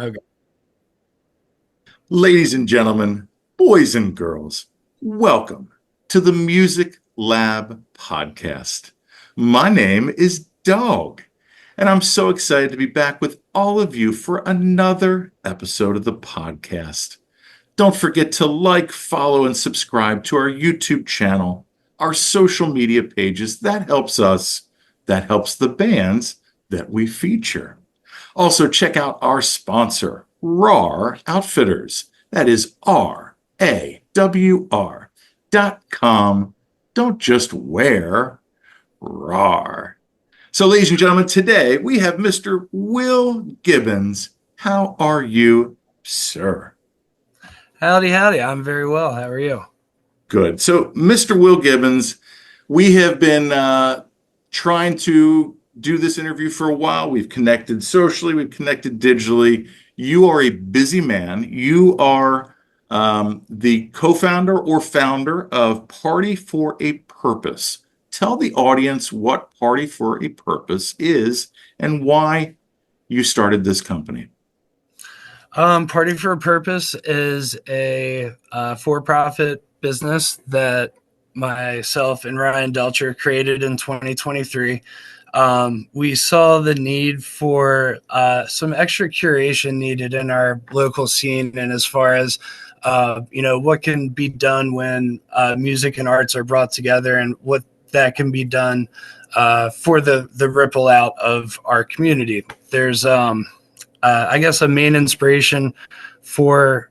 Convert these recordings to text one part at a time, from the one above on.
Okay. Ladies and gentlemen, boys and girls, welcome to the Music Lab podcast. My name is Dogg, and I'm so excited to be back with all of you for another episode of the podcast. Don't forget to like, follow, and subscribe to our YouTube channel, our social media pages. That helps us. That helps the bands that we feature. Also, check out our sponsor, RAR Outfitters. That is RAWR.com. Don't just wear RAR. So, ladies and gentlemen, today we have Mr. Will Gibbons. How are you, sir? Howdy, howdy. I'm very well. How are you? Good. So, Mr. Will Gibbons, we have been trying to do this interview for a while. We've connected socially, we've connected digitally. You are a busy man. You are the co-founder or founder of Party for a Purpose. Tell the audience what Party for a Purpose is and why you started this company. Party for a Purpose is a for-profit business that myself and Ryan Delcher created in 2023. We saw the need for some extra curation needed in our local scene, and as far as what can be done when music and arts are brought together, and what that can be done for the ripple out of our community. There's I guess a main inspiration for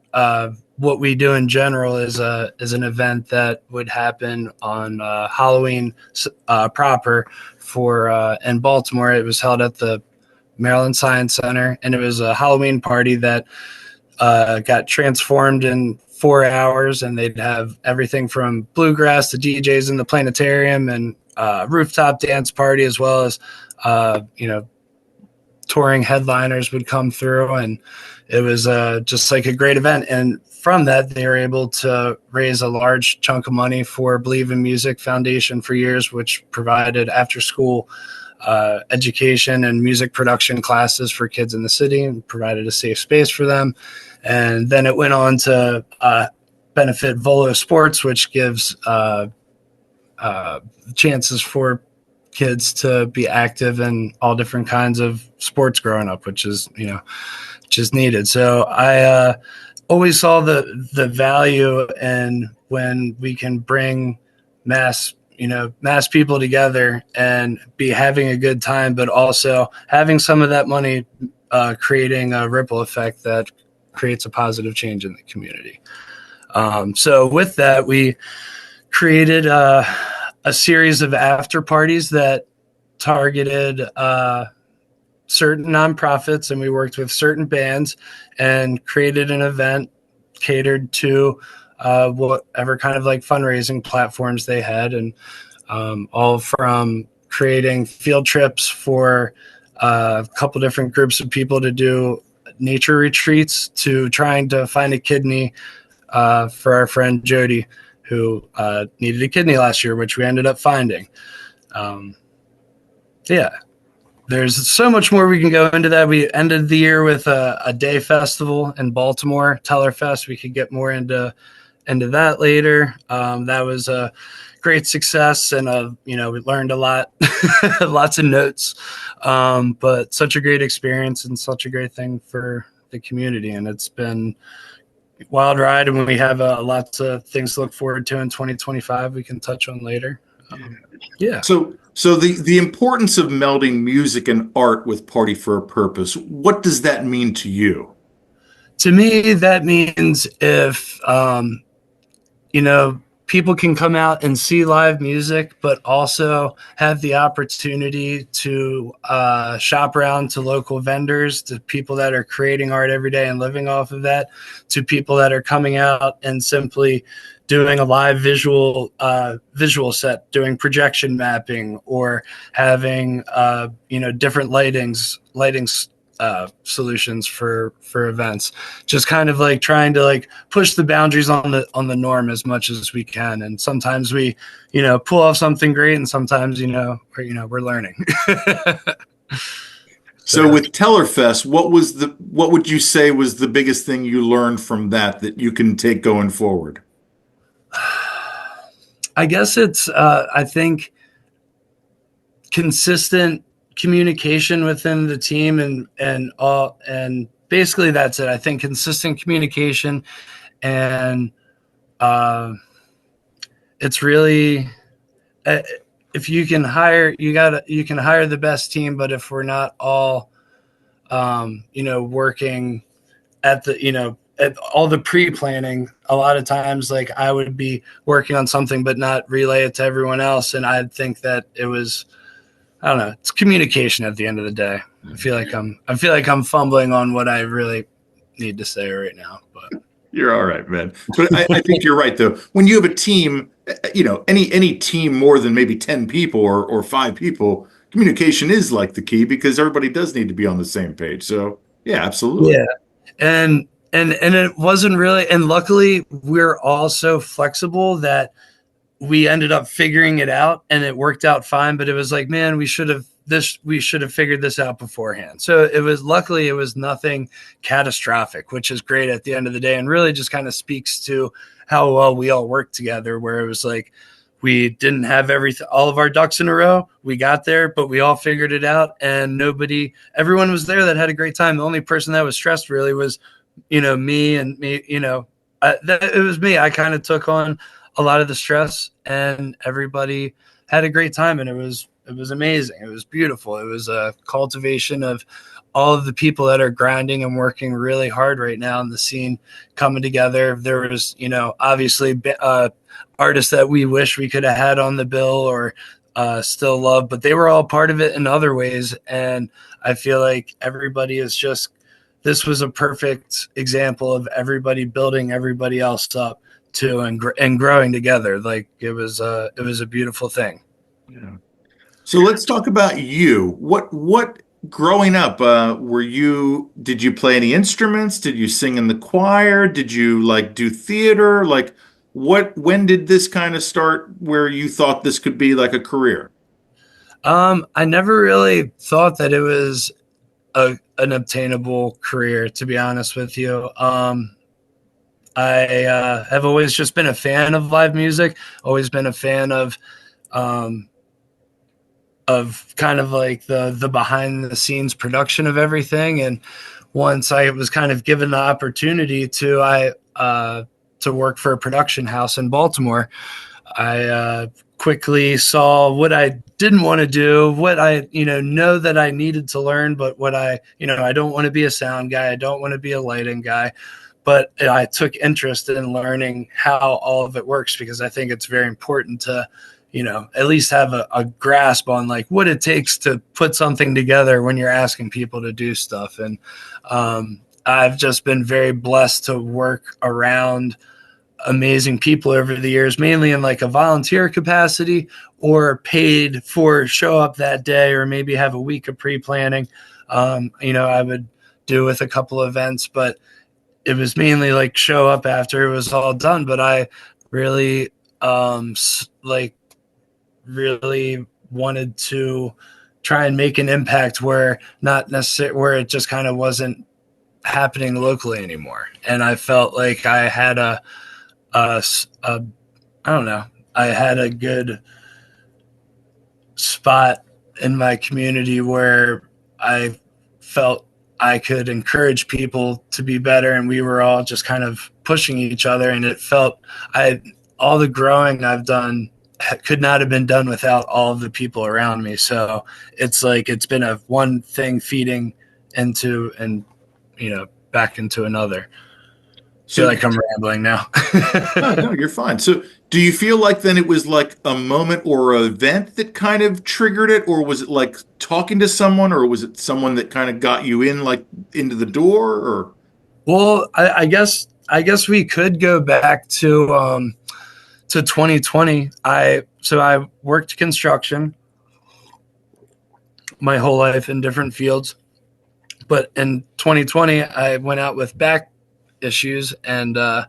what we do in general is an event that would happen on Halloween proper for in Baltimore. It was held at the Maryland Science Center, and it was a Halloween party that got transformed in 4 hours, and they'd have everything from bluegrass to DJs in the planetarium and rooftop dance party, as well as touring headliners would come through, and it was just like a great event. And from that, they were able to raise a large chunk of money for Believe in Music Foundation for years, which provided after school education and music production classes for kids in the city and provided a safe space for them. And then it went on to benefit Volo Sports, which gives chances for kids to be active in all different kinds of sports growing up, which is needed. So I always saw the value in when we can bring mass people together and be having a good time, but also having some of that money creating a ripple effect that creates a positive change in the community. So with that, we created a series of after parties that targeted certain nonprofits, and we worked with certain bands and created an event catered to whatever kind of like fundraising platforms they had, and all from creating field trips for a couple different groups of people to do nature retreats to trying to find a kidney for our friend Jody, who needed a kidney last year, which we ended up finding. There's so much more we can go into that. We ended the year with a day festival in Baltimore, Tellerfest. We could get more into that later. That was a great success, and we learned a lot, lots of notes, but such a great experience and such a great thing for the community. And it's been a wild ride, and we have lots of things to look forward to in 2025 we can touch on later. So the importance of melding music and art with Party for a Purpose, what does that mean to you? To me, that means if people can come out and see live music, but also have the opportunity to shop around to local vendors, to people that are creating art every day and living off of that, to people that are coming out and simply doing a live visual set, doing projection mapping, or having different lighting solutions for events. Just kind of like trying to like push the boundaries on the norm as much as we can. And sometimes we pull off something great, and sometimes we're learning. So with Tellerfest, what would you say was the biggest thing you learned from that you can take going forward? I guess it's I think consistent communication within the team and basically that's it. I think consistent communication and it's really if you can hire you can hire the best team, but if we're not all working at the at all the pre-planning, a lot of times like I would be working on something but not relay it to everyone else, and I think that it was I don't know, it's communication at the end of the day. I feel like I'm fumbling on what I really need to say right now, but You're all right, man. But I think you're right, though. When you have a team, any team more than maybe 10 people or 5 people, communication is like the key because everybody does need to be on the same page. So, yeah, absolutely. yeah. And it wasn't really, and luckily we're all so flexible that we ended up figuring it out and it worked out fine, but it was like, man, we should have figured this out beforehand. So luckily it was nothing catastrophic, which is great at the end of the day and really just kind of speaks to how well we all worked together, where it was like we didn't have all of our ducks in a row. We got there, but we all figured it out, and everyone was there that had a great time. The only person that was stressed really was, me, it was me. I kind of took on a lot of the stress, and everybody had a great time, and it was amazing. It was beautiful. It was a cultivation of all of the people that are grinding and working really hard right now in the scene coming together. There was, obviously artists that we wish we could have had on the bill or still love, but they were all part of it in other ways. And I feel like this was a perfect example of everybody building everybody else up too and growing together. Like it was a beautiful thing. Yeah. So let's talk about you. What growing up, did you play any instruments? Did you sing in the choir? Did you do theater? When did this kind of start where you thought this could be like a career? I never really thought that it was an obtainable career, to be honest with you. I have always just been a fan of live music, always been a fan of kind of like the behind the scenes production of everything. And once I was kind of given the opportunity to work for a production house in Baltimore, I quickly saw what I didn't want to do, what I know that I needed to learn, but what I don't want to be a sound guy, I don't want to be a lighting guy, but I took interest in learning how all of it works, because I think it's very important to at least have a grasp on like what it takes to put something together when you're asking people to do stuff. And I've just been very blessed to work around amazing people over the years, mainly in like a volunteer capacity or paid for show up that day, or maybe have a week of pre-planning. I would do with a couple events, but it was mainly like show up after it was all done. But I really really wanted to try and make an impact where it just kind of wasn't happening locally anymore. And I felt like I had I don't know, I had a good spot in my community where I felt I could encourage people to be better, and we were all just kind of pushing each other. And it felt all the growing I've done could not have been done without all of the people around me. So it's like it's been a one thing feeding into and back into another. I feel like I'm rambling now. No, you're fine. So do you feel like then it was like a moment or an event that kind of triggered it, or was it like talking to someone, or was it someone that kind of got you into the door? Or well, I guess we could go back to 2020. I worked construction my whole life in different fields, but in 2020 I went out with back issues, and the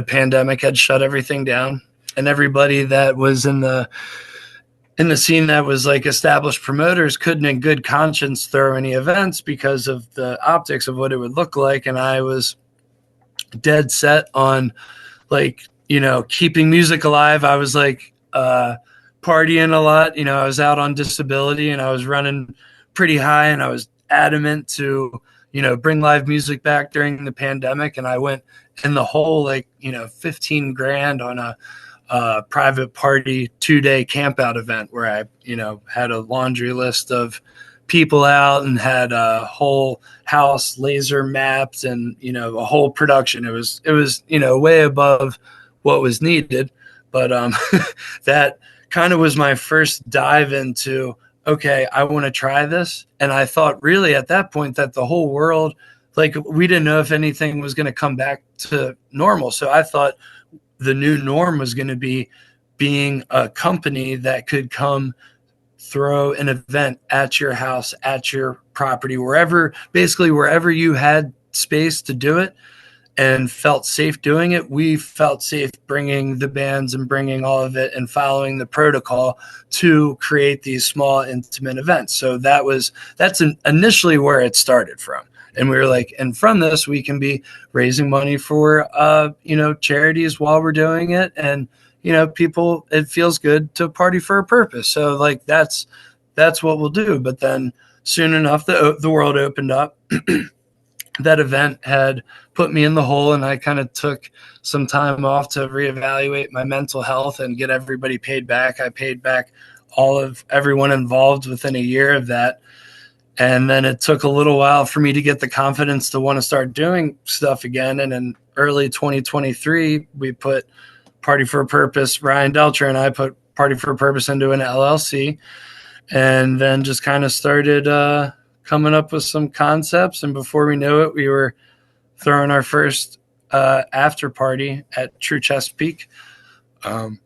pandemic had shut everything down, and everybody that was in the in the scene that was like established promoters couldn't in good conscience throw any events because of the optics of what it would look like. And I was dead set on like, keeping music alive. I was like partying a lot. I was out on disability and I was running pretty high, and I was adamant to, bring live music back during the pandemic. And I went in the whole, like, 15 grand on a private party 2-day camp out event where I, had a laundry list of people out and had a whole house laser mapped and, a whole production. It was, way above what was needed. But that kind of was my first dive into, okay, I want to try this. And I thought really at that point that the whole world, like, we didn't know if anything was going to come back to normal. So I thought the new norm was going to be being a company that could come throw an event at your house, at your property, wherever you had space to do it and felt safe doing it. We felt safe bringing the bands and bringing all of it and following the protocol to create these small intimate events. So that's initially where it started from. And we were like, and from this, we can be raising money for, charities while we're doing it. And, people, it feels good to party for a purpose. So like, that's what we'll do. But then soon enough, the world opened up. That event had put me in the hole, and I kind of took some time off to reevaluate my mental health and get everybody paid back. I paid back everyone involved within a year of that. And then it took a little while for me to get the confidence to want to start doing stuff again. And in early 2023, we put Party for a Purpose. Ryan Delcher and I put Party for a Purpose into an LLC, and then just kind of started coming up with some concepts. And before we knew it, we were throwing our first after party at True Chesapeake. And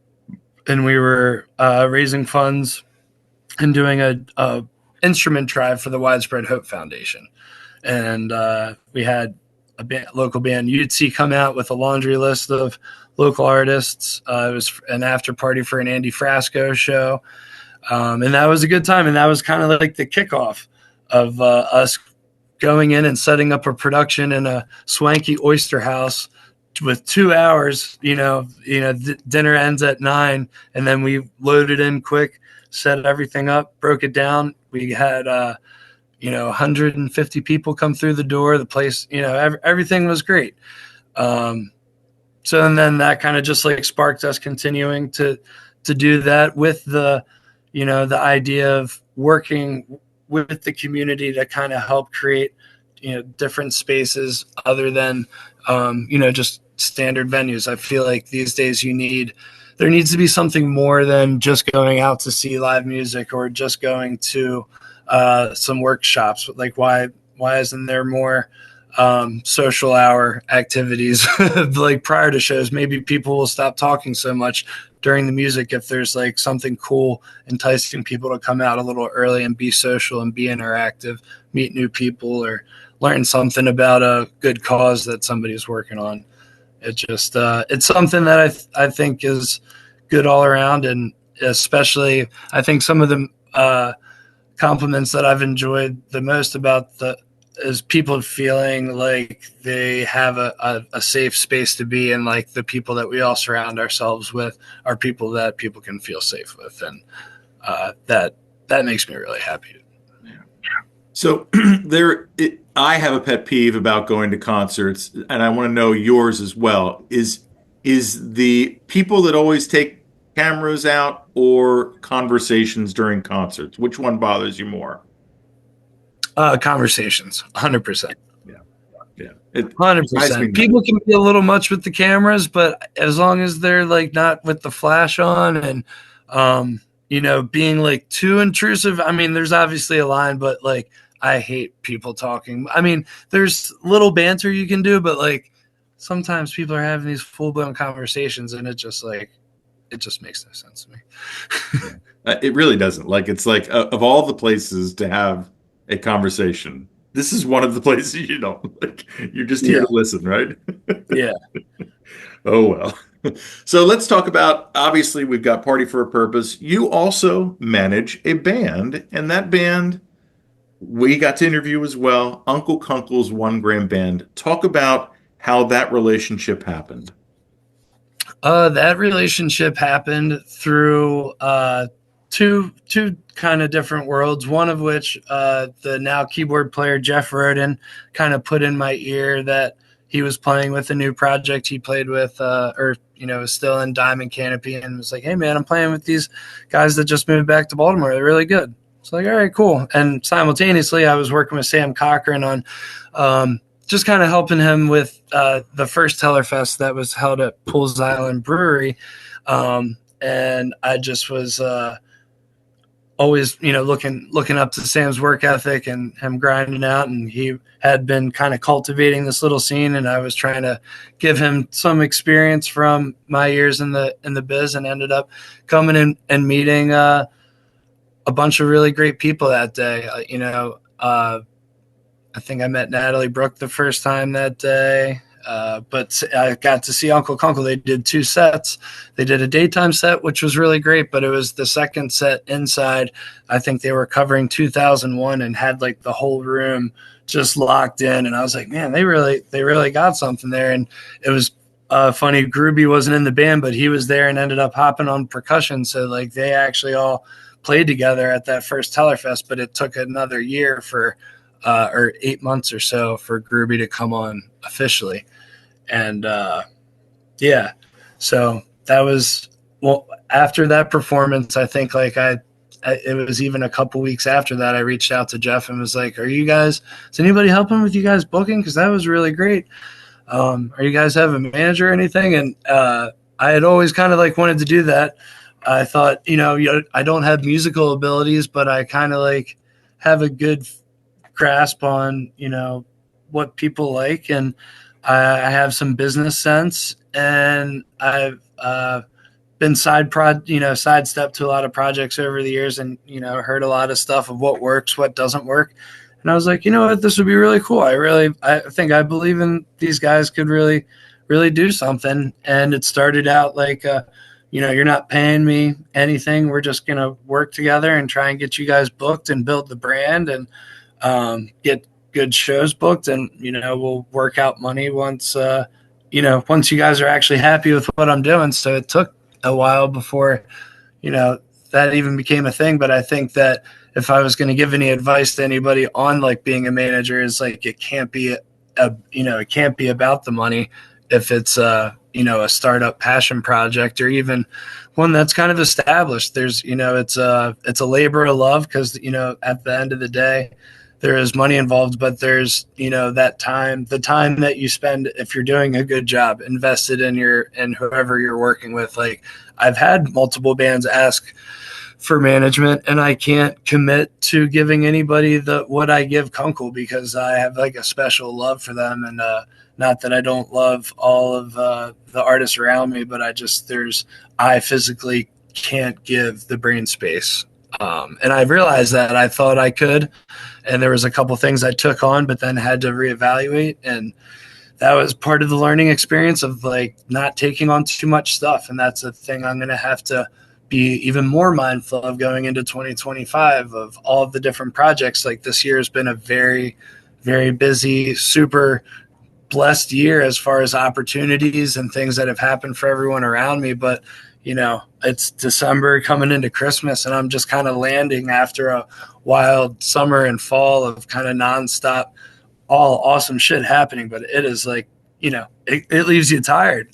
we were raising funds and doing a instrument drive for the Widespread Hope Foundation. And we had a local band, Utsi, come out with a laundry list of local artists. It was an after party for an Andy Frasco show. And that was a good time. And that was kind of like the kickoff of us going in and setting up a production in a swanky oyster house with 2 hours. Dinner ends at 9, and then we loaded in quick, set everything up, broke it down. We had 150 people come through the door. The place, everything was great. So and then that kind of just like sparked us continuing to do that with the idea of working with the community to kind of help create different spaces other than just standard venues. I feel like these days there needs to be something more than just going out to see live music or just going to some workshops. Like why isn't there more social hour activities like prior to shows? Maybe people will stop talking so much during the music if there's like something cool enticing people to come out a little early and be social and be interactive, meet new people, or learn something about a good cause that somebody's working on. It just it's something that I think is good all around. And especially I think some of the compliments that I've enjoyed the most about is people feeling like they have a safe space to be, and like the people that we all surround ourselves with are people that people can feel safe with. And that makes me really happy. So I have a pet peeve about going to concerts, and I want to know yours as well. Is the people that always take cameras out or conversations during concerts? Which one bothers you more? Conversations, 100%. Yeah, 100%. People can be a little much with the cameras, but as long as they're like not with the flash on and being like too intrusive. I mean, there's obviously a line, but like I hate people talking. I mean, there's little banter you can do, but like sometimes people are having these full-blown conversations, and it just makes no sense to me. It really doesn't. Like, it's like of all the places to have a conversation, this is one of the places like you're just here to listen, right? Yeah. Oh well. So let's talk about, obviously, we've got Party for a Purpose. You also manage a band, and that band we got to interview as well, Uncle Kunkel's One Gram Band. Talk about how that relationship happened. That relationship happened through two kind of different worlds. One of which the now keyboard player Jeff Roden kind of put in my ear that he was playing with a new project he played with, or was still in Diamond Canopy, and was like, "Hey man, I'm playing with these guys that just moved back to Baltimore. They're really good." It's like, all right, cool. And simultaneously, I was working with Sam Cochran on just kind of helping him with the first Tellerfest that was held at Pools Island Brewery. And I just was always, looking up to Sam's work ethic and him grinding out. And he had been kind of cultivating this little scene, and I was trying to give him some experience from my years in the biz, and ended up coming in and meeting a bunch of really great people that day. I think I met Natalie Brooke the first time that day. But I got to see Uncle Kunkel. They did two sets. They did a daytime set, which was really great, but it was the second set inside. I think they were covering 2001 and had like the whole room just locked in. And I was like, man, they really got something there. And it was funny. Groovy wasn't in the band, but he was there and ended up hopping on percussion. So like they actually all played together at that first Tellerfest, but it took another year or 8 months or so for Groovy to come on officially. And so that was, well, after that performance, I think it was even a couple weeks after that, I reached out to Jeff and was like, is anybody helping with you guys booking? Cause that was really great. Are you guys have a manager or anything? And I had always kind of like wanted to do that. I thought, I don't have musical abilities, but I kind of like have a good grasp on, what people like. And I have some business sense, and I've been sidestepped to a lot of projects over the years, and, heard a lot of stuff of what works, what doesn't work. And I was like, you know what, this would be really cool. I think I believe in these guys could really, really do something. And it started out like, you're not paying me anything. We're just going to work together and try and get you guys booked and build the brand and get good shows booked. And, we'll work out money once you guys are actually happy with what I'm doing. So it took a while before, that even became a thing. But I think that if I was going to give any advice to anybody on like being a manager, is like, it can't be it can't be about the money if it's a startup passion project, or even one that's kind of established. There's, it's a labor of love, because, at the end of the day, there is money involved, but there's, that time, the time that you spend, if you're doing a good job, invested in whoever you're working with. Like, I've had multiple bands ask for management, and I can't commit to giving anybody what I give Kunkel, because I have like a special love for them. And, not that I don't love all of the artists around me, but I physically can't give the brain space. And I realized that I thought I could, and there was a couple things I took on, but then had to reevaluate. And that was part of the learning experience of like not taking on too much stuff. And that's a thing I'm going to have to be even more mindful of going into 2025, of all of the different projects. Like, this year has been a very, very busy, super blessed year as far as opportunities and things that have happened for everyone around me. But, it's December coming into Christmas, and I'm just kind of landing after a wild summer and fall of kind of nonstop, all awesome shit happening. But it is like, it leaves you tired.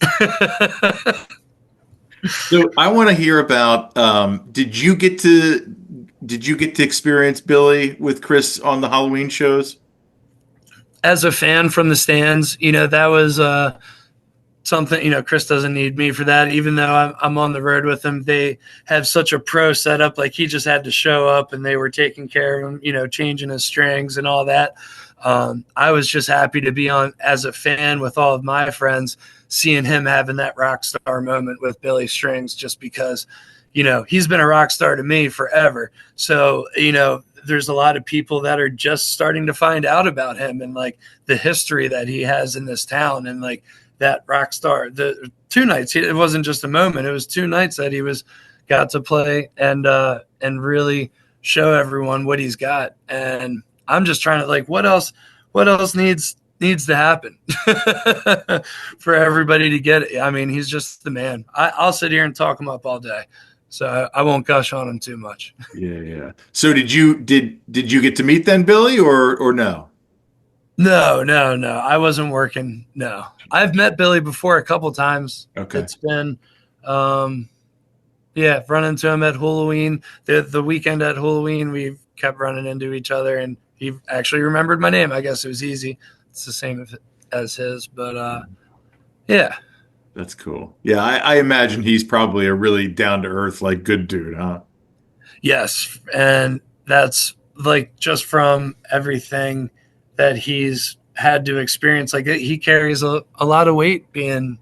So I want to hear about, did you get to experience Billy with Chris on the Halloween shows? As a fan from the stands, that was something. Chris doesn't need me for that, even though I'm on the road with him. They have such a pro setup. Like, he just had to show up, and they were taking care of him, changing his strings and all that. I was just happy to be on as a fan with all of my friends, seeing him having that rock star moment with Billy Strings, just because, he's been a rock star to me forever. So, there's a lot of people that are just starting to find out about him, and like the history that he has in this town, and like that rock star, the 2 nights. It wasn't just a moment. It was 2 nights that he got to play and really show everyone what he's got. And I'm just trying to like, what else needs to happen for everybody to get it. I mean, he's just the man. I'll sit here and talk him up all day. So I won't gush on him too much. Yeah. So did you get to meet then Billy or no? No. I wasn't working. No, I've met Billy before a couple times. Okay. It's been, run into him at Halloween. The weekend at Halloween, we kept running into each other, and he actually remembered my name. I guess it was easy. It's the same as his, but yeah. That's cool. Yeah, I imagine he's probably a really down to earth, like good dude, huh? Yes, and that's like just from everything that he's had to experience. Like he carries a lot of weight being,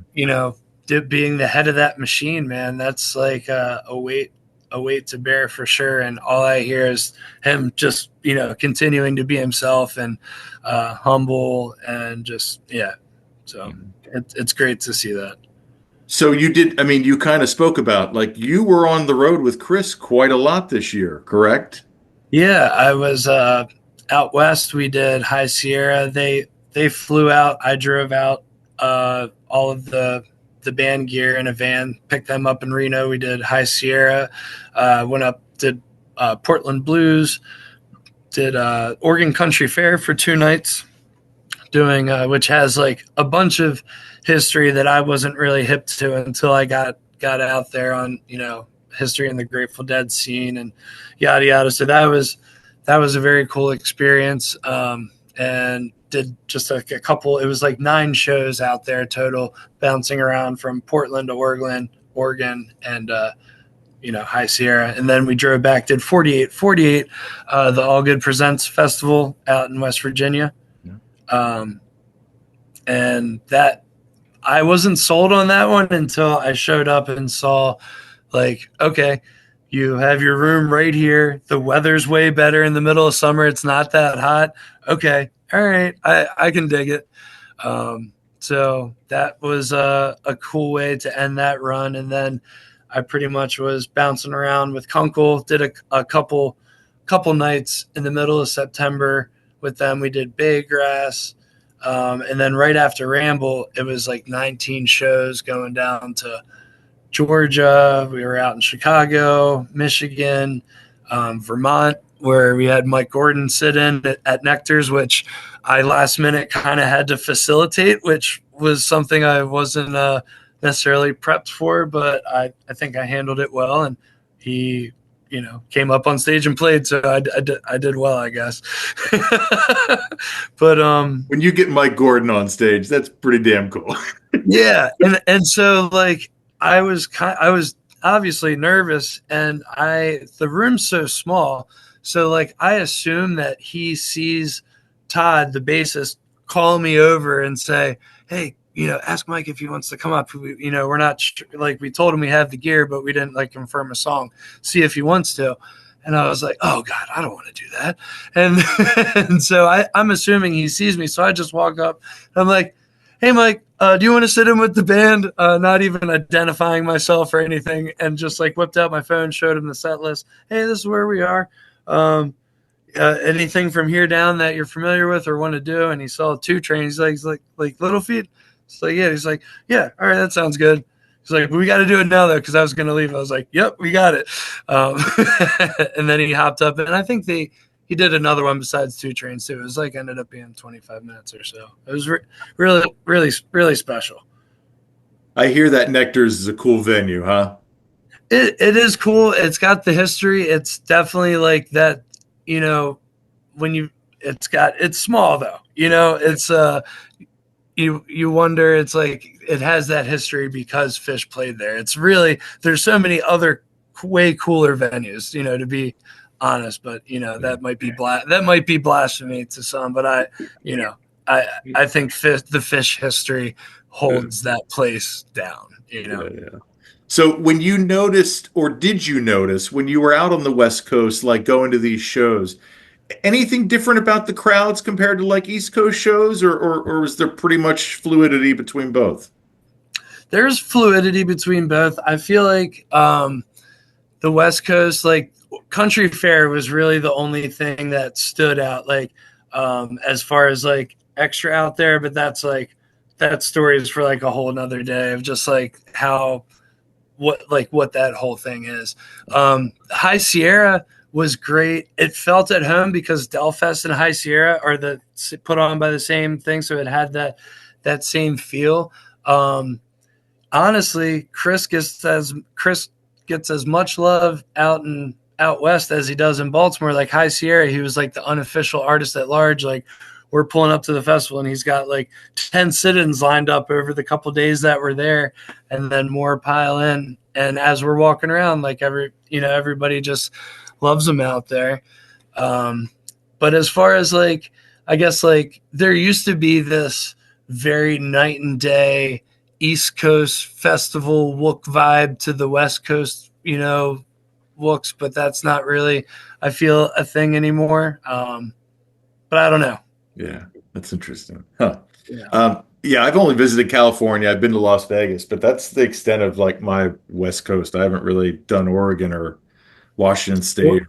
being the head of that machine, man. That's like a weight to bear for sure. And all I hear is him just, continuing to be himself and humble and just, yeah. So it's great to see that. So you kind of spoke about like you were on the road with Chris quite a lot this year, correct? Yeah, I was out west. We did High Sierra. They flew out. I drove out all of the band gear in a van, picked them up in Reno. We did High Sierra, went up, did Portland Blues, did Oregon Country Fair for 2 nights, doing which has like a bunch of history that I wasn't really hip to until I got out there on history in the Grateful Dead scene and yada yada. So that was a very cool experience, and did just like a couple. It was like 9 shows out there total, bouncing around from Portland to Oregon, and High Sierra, and then we drove back, did 48, the All Good Presents Festival out in West Virginia. And that I wasn't sold on that one until I showed up and saw like, okay, you have your room right here. The weather's way better in the middle of summer. It's not that hot. Okay. All right. I can dig it. So that was a cool way to end that run. And then I pretty much was bouncing around with Kunkel, did a couple nights in the middle of September with them. We did Bay Grass. And then right after Ramble, it was like 19 shows going down to Georgia. We were out in Chicago, Michigan, Vermont, where we had Mike Gordon sit in at Nectar's, which I last minute kind of had to facilitate, which was something I wasn't necessarily prepped for, but I think I handled it well. And he came up on stage and played, so I did well, I guess. But when you get Mike Gordon on stage, that's pretty damn cool. Yeah, and so like I was obviously nervous, and the room's so small, so like I assume that he sees Todd, the bassist, call me over and say, "Hey, ask Mike if he wants to come up. We're not like we told him we have the gear, but we didn't like confirm a song. See if he wants to." And I was like, "Oh God, I don't want to do that." And so I'm assuming he sees me. So I just walk up and I'm like, "Hey, Mike, do you want to sit in with the band?" Not even identifying myself or anything, and just like whipped out my phone, showed him the set list. "Hey, this is where we are. Anything from here down that you're familiar with or want to do?" And he saw 2 Trains. He's like Little Feat. It's like, yeah. He's like, "Yeah, all right, that sounds good." He's like, "We got to do it now, though," because I was going to leave. I was like, "Yep, we got it." And then he hopped up, and I think he did another one besides 2 Trains, too. It was like ended up being 25 minutes or so. It was really, really, really special. I hear that Nectar's is a cool venue, huh? It is cool. It's got the history. It's definitely like that, it's small, though. It's you wonder, it's like it has that history because Fish played there. It's really, there's so many other way cooler venues, to be honest, but that might be blasphemy to some, but I think the Fish history holds that place down. Yeah. So when you noticed, or did you notice when you were out on the West Coast, like going to these shows, anything different about the crowds compared to like East Coast shows, or was there pretty much fluidity between both? there's fluidity between both. I feel like the West Coast, like country fair was really the only thing that stood out, like as far as like extra out there, but that's like that story is for like a whole nother day of just like how what that whole thing is. High Sierra was great. It felt at home because Delfest and High Sierra are put on by the same thing, so it had that same feel. Honestly, Chris gets as much love out west as he does in Baltimore. Like High Sierra, he was like the unofficial artist at large. Like we're pulling up to the festival and he's got like 10 sit-ins lined up over the couple days that we're there, and then more pile in. And as we're walking around, like everybody just loves him out there. But as far as like, I guess like there used to be this very night and day East Coast festival Wook vibe to the West Coast, Wooks, but that's not really, I feel, a thing anymore. But I don't know. Yeah, that's interesting. Huh. Yeah. Yeah, I've only visited California. I've been to Las Vegas, but that's the extent of like my West Coast. I haven't really done Oregon or Washington State.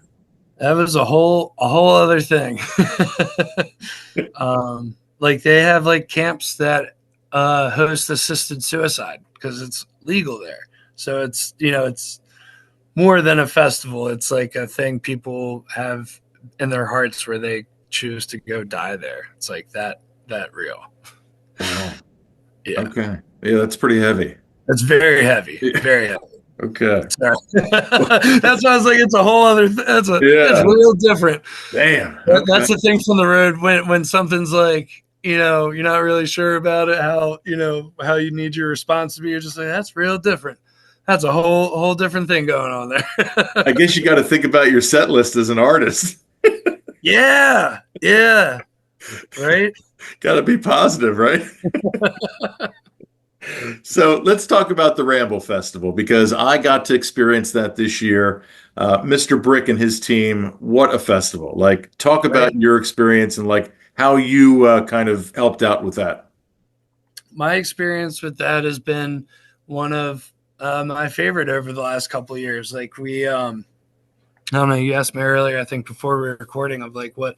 That was a whole other thing. Like they have like camps that host assisted suicide because it's legal there. So it's more than a festival. It's like a thing people have in their hearts where they choose to go die there. It's like that real. Wow. Yeah. Okay. Yeah, that's pretty heavy. It's very heavy. Very heavy. Okay. Sorry. That's why I was like, it's a whole other it's real different. Damn. Okay. That's the thing from the road when something's like, you're not really sure about it, how you need your response to be. You're just like, that's real different. That's a whole different thing going on there. I guess you got to think about your set list as an artist. Yeah. Right? Got to be positive, right? So let's talk about the Ramble Festival because I got to experience that this year. Mr. Brick and his team, what a festival. Like, talk about your experience and like how you kind of helped out with that. My experience with that has been one of my favorite over the last couple of years. Like we, I don't know, you asked me earlier, I think before we were recording, of like what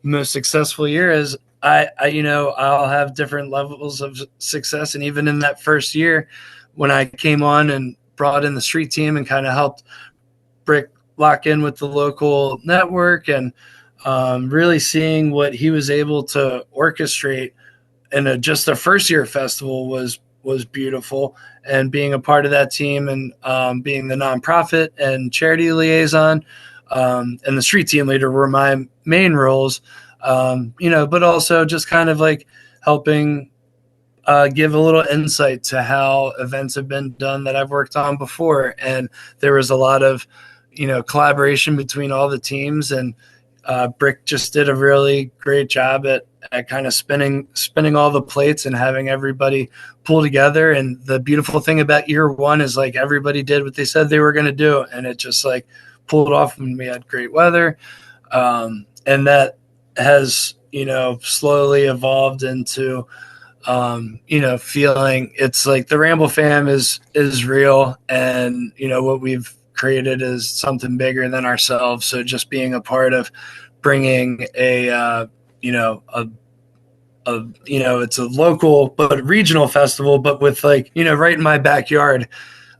most successful year is. I'll have different levels of success. And even in that first year when I came on and brought in the street team and kind of helped Brick lock in with the local network and really seeing what he was able to orchestrate in just a first year festival was beautiful. And being a part of that team and being the nonprofit and charity liaison and the street team leader were my main roles. But also just kind of like helping give a little insight to how events have been done that I've worked on before. And there was a lot of, collaboration between all the teams, and Brick just did a really great job at kind of spinning all the plates and having everybody pull together. And the beautiful thing about year one is like everybody did what they said they were going to do. And it just like pulled off when we had great weather. And that has, slowly evolved into, feeling it's like the Ramble fam is real, and, what we've created is something bigger than ourselves. So just being a part of bringing it's a local but regional festival, but with like, right in my backyard,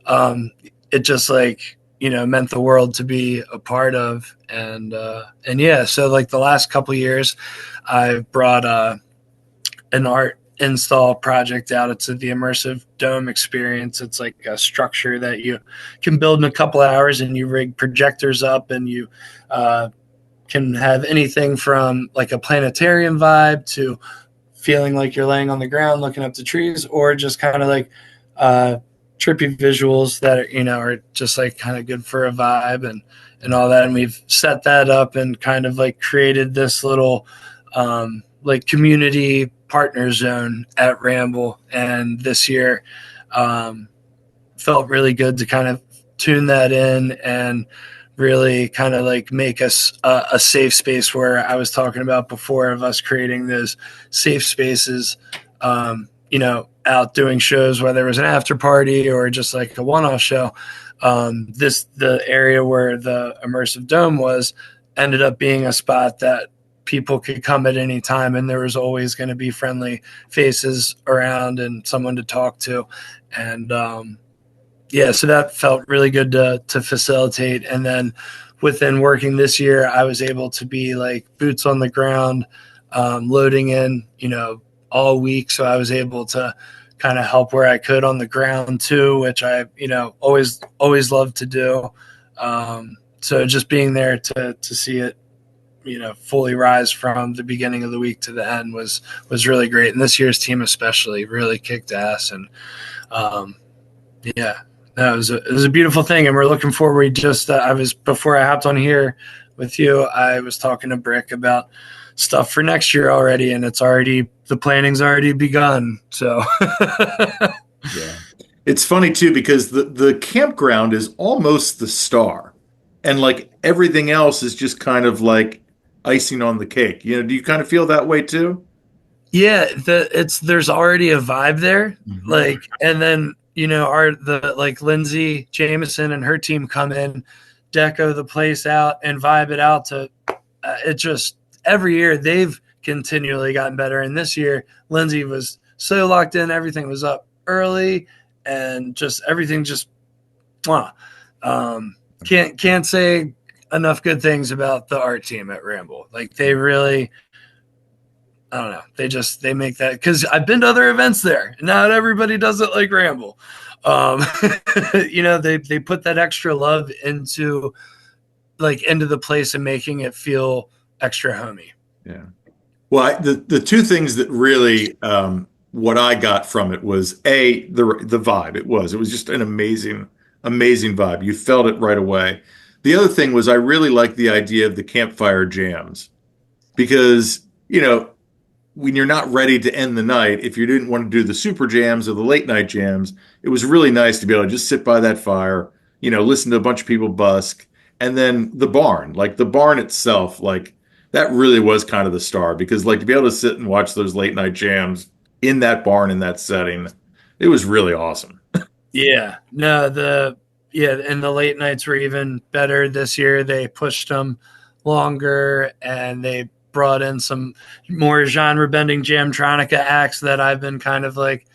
it just like, meant the world to be a part of. And yeah, so like the last couple of years I've brought an art install project out. It's the immersive dome experience. It's like a structure that you can build in a couple of hours, and you rig projectors up, and you can have anything from like a planetarium vibe to feeling like you're laying on the ground looking up the trees, or just kind of like trippy visuals that are just like kind of good for a vibe and all that. And we've set that up and kind of like created this little like community partner zone at Ramble. And this year felt really good to kind of tune that in and really kind of like make us a safe space, where I was talking about before of us creating those safe spaces out doing shows, whether it was an after party or just like a one-off show. The area where the immersive dome was ended up being a spot that people could come at any time, and there was always going to be friendly faces around and someone to talk to. And so that felt really good to facilitate. And then within working this year, I was able to be like boots on the ground, loading in, all week. So I was able to kind of help where I could on the ground too, which I, always loved to do. So just being there to see it, fully rise from the beginning of the week to the end was really great. And this year's team especially really kicked ass. And it was a beautiful thing. And we're looking forward. Before I hopped on here with you, I was talking to Brick about stuff for next year already, and the planning's already begun. So yeah, it's funny too, because the campground is almost the star, and like everything else is just kind of like icing on the cake. Do you kind of feel that way too? Yeah, there's already a vibe there. Mm-hmm. Like, and then Lindsay Jameson and her team come in, deco the place out and vibe it out to it. Just every year they've continually gotten better, and this year Lindsay was so locked in. Everything was up early, and just everything just can't say enough good things about the art team at Ramble. Like, they really, I don't know, they make that, because I've been to other events there. Not everybody does it like Ramble. They put that extra love into the place and making it feel extra homey. Yeah. Well, the two things that really what I got from it was the vibe. It was just an amazing vibe. You felt it right away. The other thing was, I really liked the idea of the campfire jams, because when you're not ready to end the night, if you didn't want to do the super jams or the late night jams, it was really nice to be able to just sit by that fire, listen to a bunch of people busk. And then the barn itself, like, that really was kind of the star, because like to be able to sit and watch those late night jams in that barn, in that setting, it was really awesome. Yeah, no, and the late nights were even better this year. They pushed them longer, and they brought in some more genre-bending Jamtronica acts that I've been kind of like,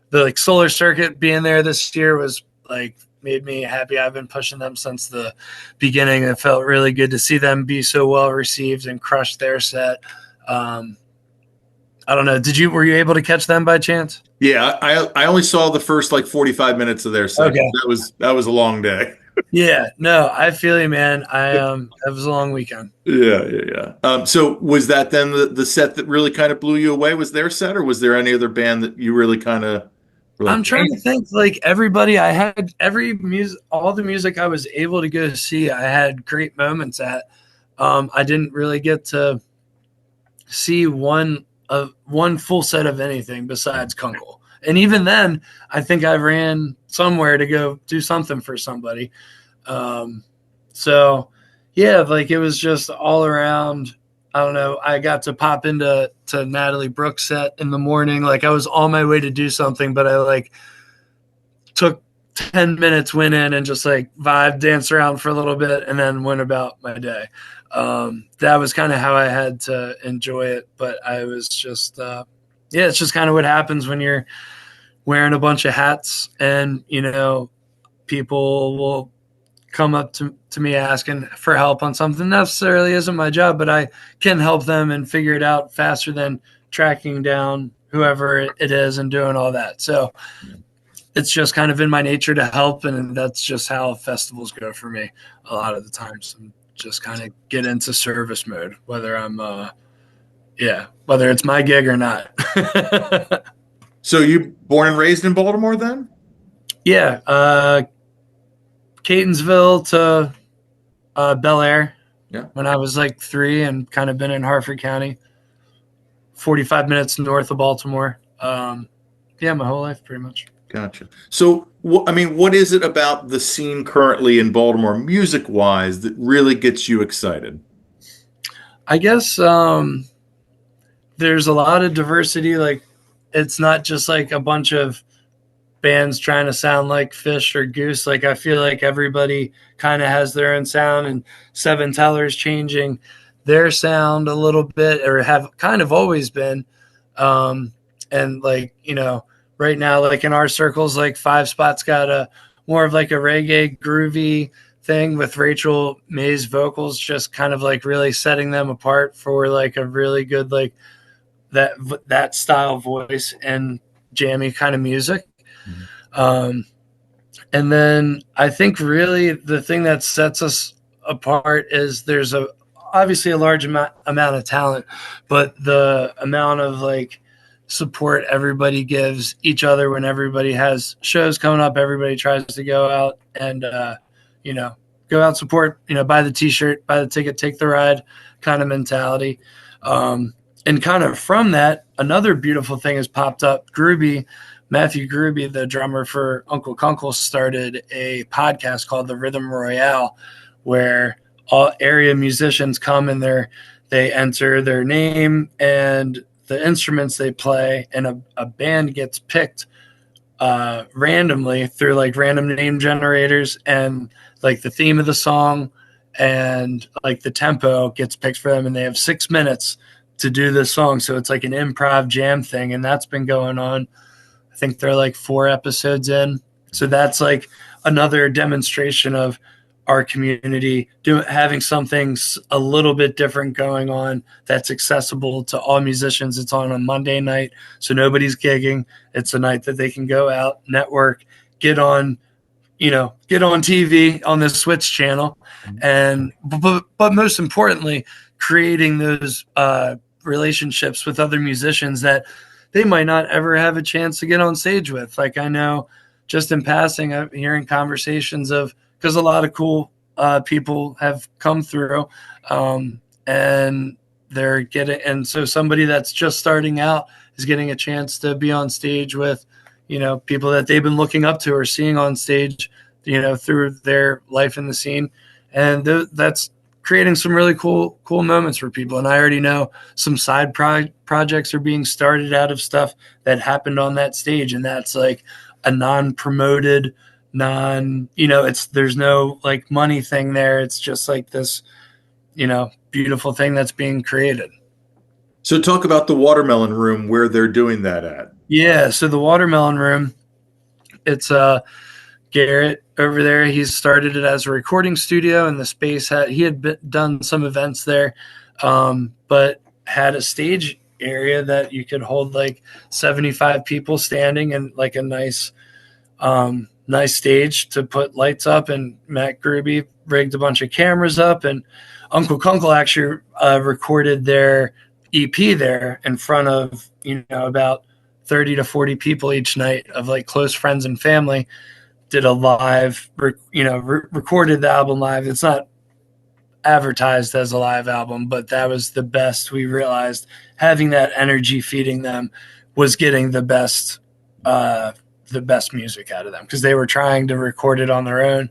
the Solar Circuit being there this year was like, made me happy. I've been pushing them since the beginning. It felt really good to see them be so well received and crush their set. I don't know. Were you able to catch them by chance? Yeah, I only saw the first 45 minutes of their set. Okay. That was a long day. Yeah, no, I feel you, man. That was a long weekend. Yeah. So was that then the set that really kind of blew you away? Was their set, or was there any other band that you really kind of? I'm trying to think. Like, everybody, I had all the music I was able to go see, I had great moments at. I didn't really get to see one full set of anything besides Kunkel. And even then, I think I ran somewhere to go do something for somebody. So yeah, like, it was just all around. I don't know. I got to pop into Natalie Brooks' set in the morning. Like, I was on my way to do something, but I took 10 minutes, went in and just vibe, danced around for a little bit, and then went about my day. That was kind of how I had to enjoy it. But I was just, it's just kind of what happens when you're wearing a bunch of hats, and, people will come up to me asking for help on something. Necessarily isn't my job, but I can help them and figure it out faster than tracking down whoever it is and doing all that. So it's just kind of in my nature to help, and that's just how festivals go for me a lot of the times. I'm just kind of get into service mode, whether I'm whether it's my gig or not. So you born and raised in Baltimore then? Yeah, Catonsville to Bel Air. Yeah. When I was 3, and kind of been in Harford County, 45 minutes north of Baltimore. My whole life pretty much. Gotcha. So, what is it about the scene currently in Baltimore, music-wise, that really gets you excited? I guess there's a lot of diversity, it's not just like a bunch of bands trying to sound like Fish or Goose. Like I feel like everybody kind of has their own sound, and Seven Teller's changing their sound a little bit, or have kind of always been. And like, right now, like in our circles, like Five Spot's got a more of like a reggae groovy thing with Rachel May's vocals, just kind of like really setting them apart for like a really good, like that style voice and jammy kind of music. Um, and then I think really the thing that sets us apart is there's obviously a large amount of talent, but the amount of like support everybody gives each other when everybody has shows coming up. Everybody tries to go out and go out, support, buy the t-shirt, buy the ticket, take the ride kind of mentality. And kind of from that, another beautiful thing has popped up. Matthew Gruby, the drummer for Uncle Kunkel, started a podcast called The Rhythm Royale, where all area musicians come and they enter their name and the instruments they play, and a band gets picked randomly through like random name generators, and like the theme of the song and like the tempo gets picked for them, and they have 6 minutes to do this song. So it's like an improv jam thing, and that's been going on. I think they're like 4 episodes in. So that's like another demonstration of our community having something a little bit different going on that's accessible to all musicians. It's on a Monday night, so nobody's gigging. It's a night that they can go out, network, get on TV on the Switch channel, and but most importantly, creating those relationships with other musicians that they might not ever have a chance to get on stage with. Like I know just in passing, I'm hearing conversations because a lot of cool people have come through, and they're getting, and so somebody that's just starting out is getting a chance to be on stage with, people that they've been looking up to or seeing on stage, through their life in the scene. And that's creating some really cool moments for people. And I already know some side projects are being started out of stuff that happened on that stage. And that's like a non-promoted, there's no like money thing there. It's just like this, beautiful thing that's being created. So talk about the Watermelon Room, where they're doing that at. Yeah. So the Watermelon Room, it's Garrett over there. He's started it as a recording studio, and the space he had done some events there, but had a stage area that you could hold like 75 people standing, and like a nice stage to put lights up. And Matt Gruby rigged a bunch of cameras up, and Uncle Kunkel actually recorded their EP there in front of about 30 to 40 people each night of like close friends and family. Did a live, recorded the album live. It's not advertised as a live album, but that was the best. We realized having that energy feeding them was getting the best music out of them, because they were trying to record it on their own,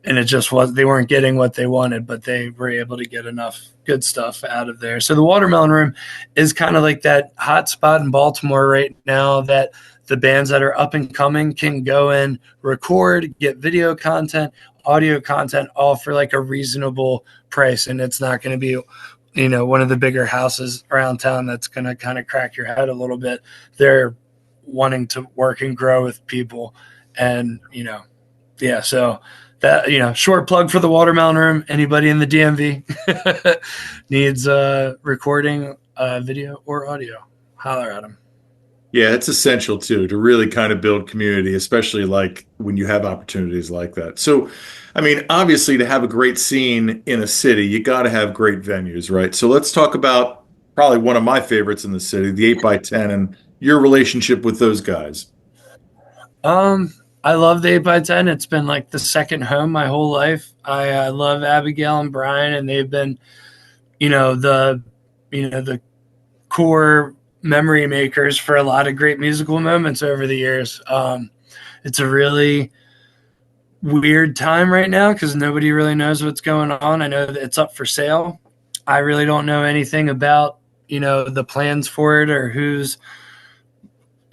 and they weren't getting what they wanted, but they were able to get enough good stuff out of there. So the Watermelon Room is kind of like that hot spot in Baltimore right now that the bands that are up and coming can go and record, get video content, audio content, all for like a reasonable price. And it's not going to be, one of the bigger houses around town that's going to kind of crack your head a little bit. They're wanting to work and grow with people. And, so that, short plug for the Watermelon Room. Anybody in the DMV needs recording, video or audio, holler at them. Yeah, it's essential too, to really kind of build community, especially like when you have opportunities like that. So, I mean, obviously to have a great scene in a city, you got to have great venues, right? So let's talk about probably one of my favorites in the city, the 8x10, and your relationship with those guys. I love the 8x10. It's been like the second home my whole life. I love Abigail and Brian, and they've been, the core memory makers for a lot of great musical moments over the years. It's a really weird time right now because nobody really knows what's going on. I know that it's up for sale. I really don't know anything about, the plans for it or who's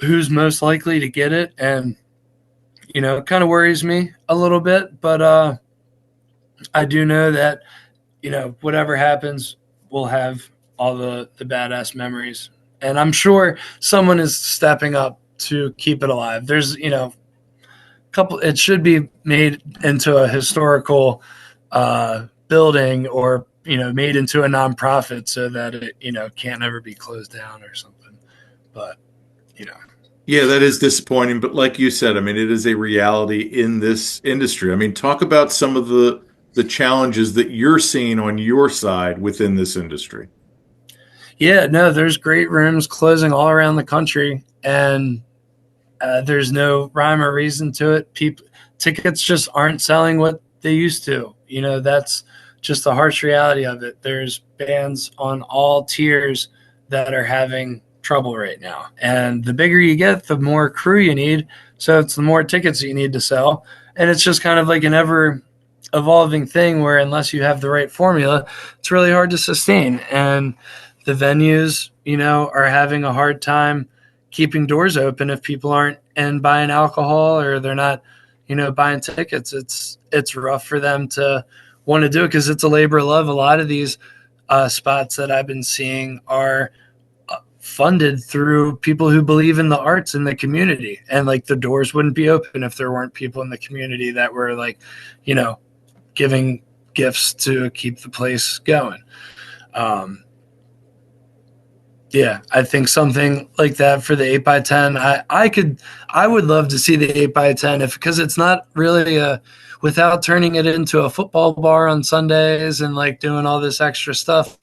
who's most likely to get it. And, it kind of worries me a little bit, but I do know that, whatever happens, we'll have all the badass memories. And I'm sure someone is stepping up to keep it alive. There's, couple, it should be made into a historical building, or, made into a nonprofit so that it, can't ever be closed down or something. But, Yeah, that is disappointing. But like you said, I mean, it is a reality in this industry. I mean, talk about some of the challenges that you're seeing on your side within this industry. yeah, no, there's great rooms closing all around the country, and there's no rhyme or reason to it. People tickets just aren't selling what they used to. That's just the harsh reality of it. There's bands on all tiers that are having trouble right now. And the bigger you get, the more crew you need. So it's the more tickets you need to sell. And it's just kind of like an ever evolving thing where unless you have the right formula, it's really hard to sustain. And the venues, are having a hard time keeping doors open if people aren't and buying alcohol, or they're not, buying tickets. It's rough for them to want to do it because it's a labor of love. A lot of these spots that I've been seeing are funded through people who believe in the arts in the community, and like the doors wouldn't be open if there weren't people in the community that were like, giving gifts to keep the place going. Yeah, I think something like that for the 8x10. I would love to see the 8x10 because it's not really without turning it into a football bar on Sundays and like doing all this extra stuff.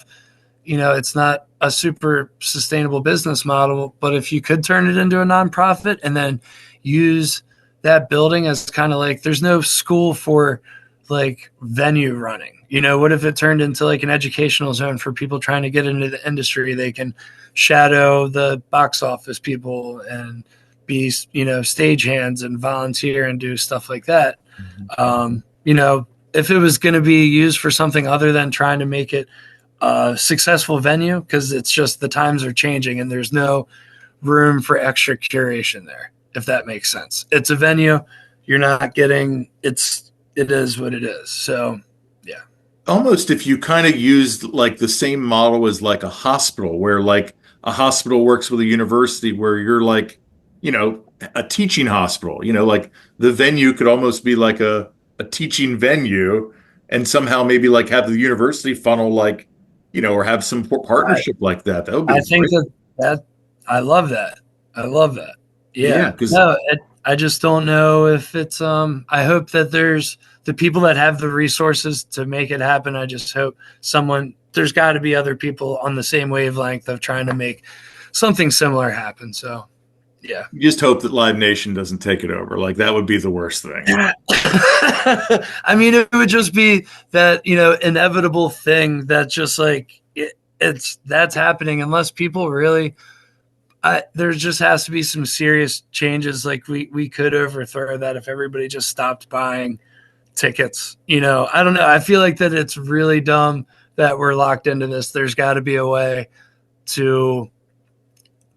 It's not a super sustainable business model, but if you could turn it into a nonprofit and then use that building as kind of like, there's no school for like venue running. What if it turned into like an educational zone for people trying to get into the industry? They can shadow the box office people and be, stagehands and volunteer and do stuff like that. If it was going to be used for something other than trying to make it a successful venue, because it's just the times are changing and there's no room for extra curation there, if that makes sense. It's a venue. You're not getting, it is what it is. So, yeah. Almost if you kind of used like the same model as like a hospital, where like a hospital works with a university, where you're like, a teaching hospital, like the venue could almost be like a teaching venue, and somehow maybe like have the university funnel like, or have some partnership like that. That would be I think great. that I love that. I love that. Yeah, Yeah. because No, I just don't know if it's I hope that there's the people that have the resources to make it happen. I just hope there's got to be other people on the same wavelength of trying to make something similar happen. So, yeah. you just hope that Live Nation doesn't take it over. Like that would be the worst thing. I mean, it would just be that, inevitable thing that just like that's happening unless people really there just has to be some serious changes. Like we could overthrow that if everybody just stopped buying tickets. I don't know. I feel like that it's really dumb that we're locked into this. There's got to be a way to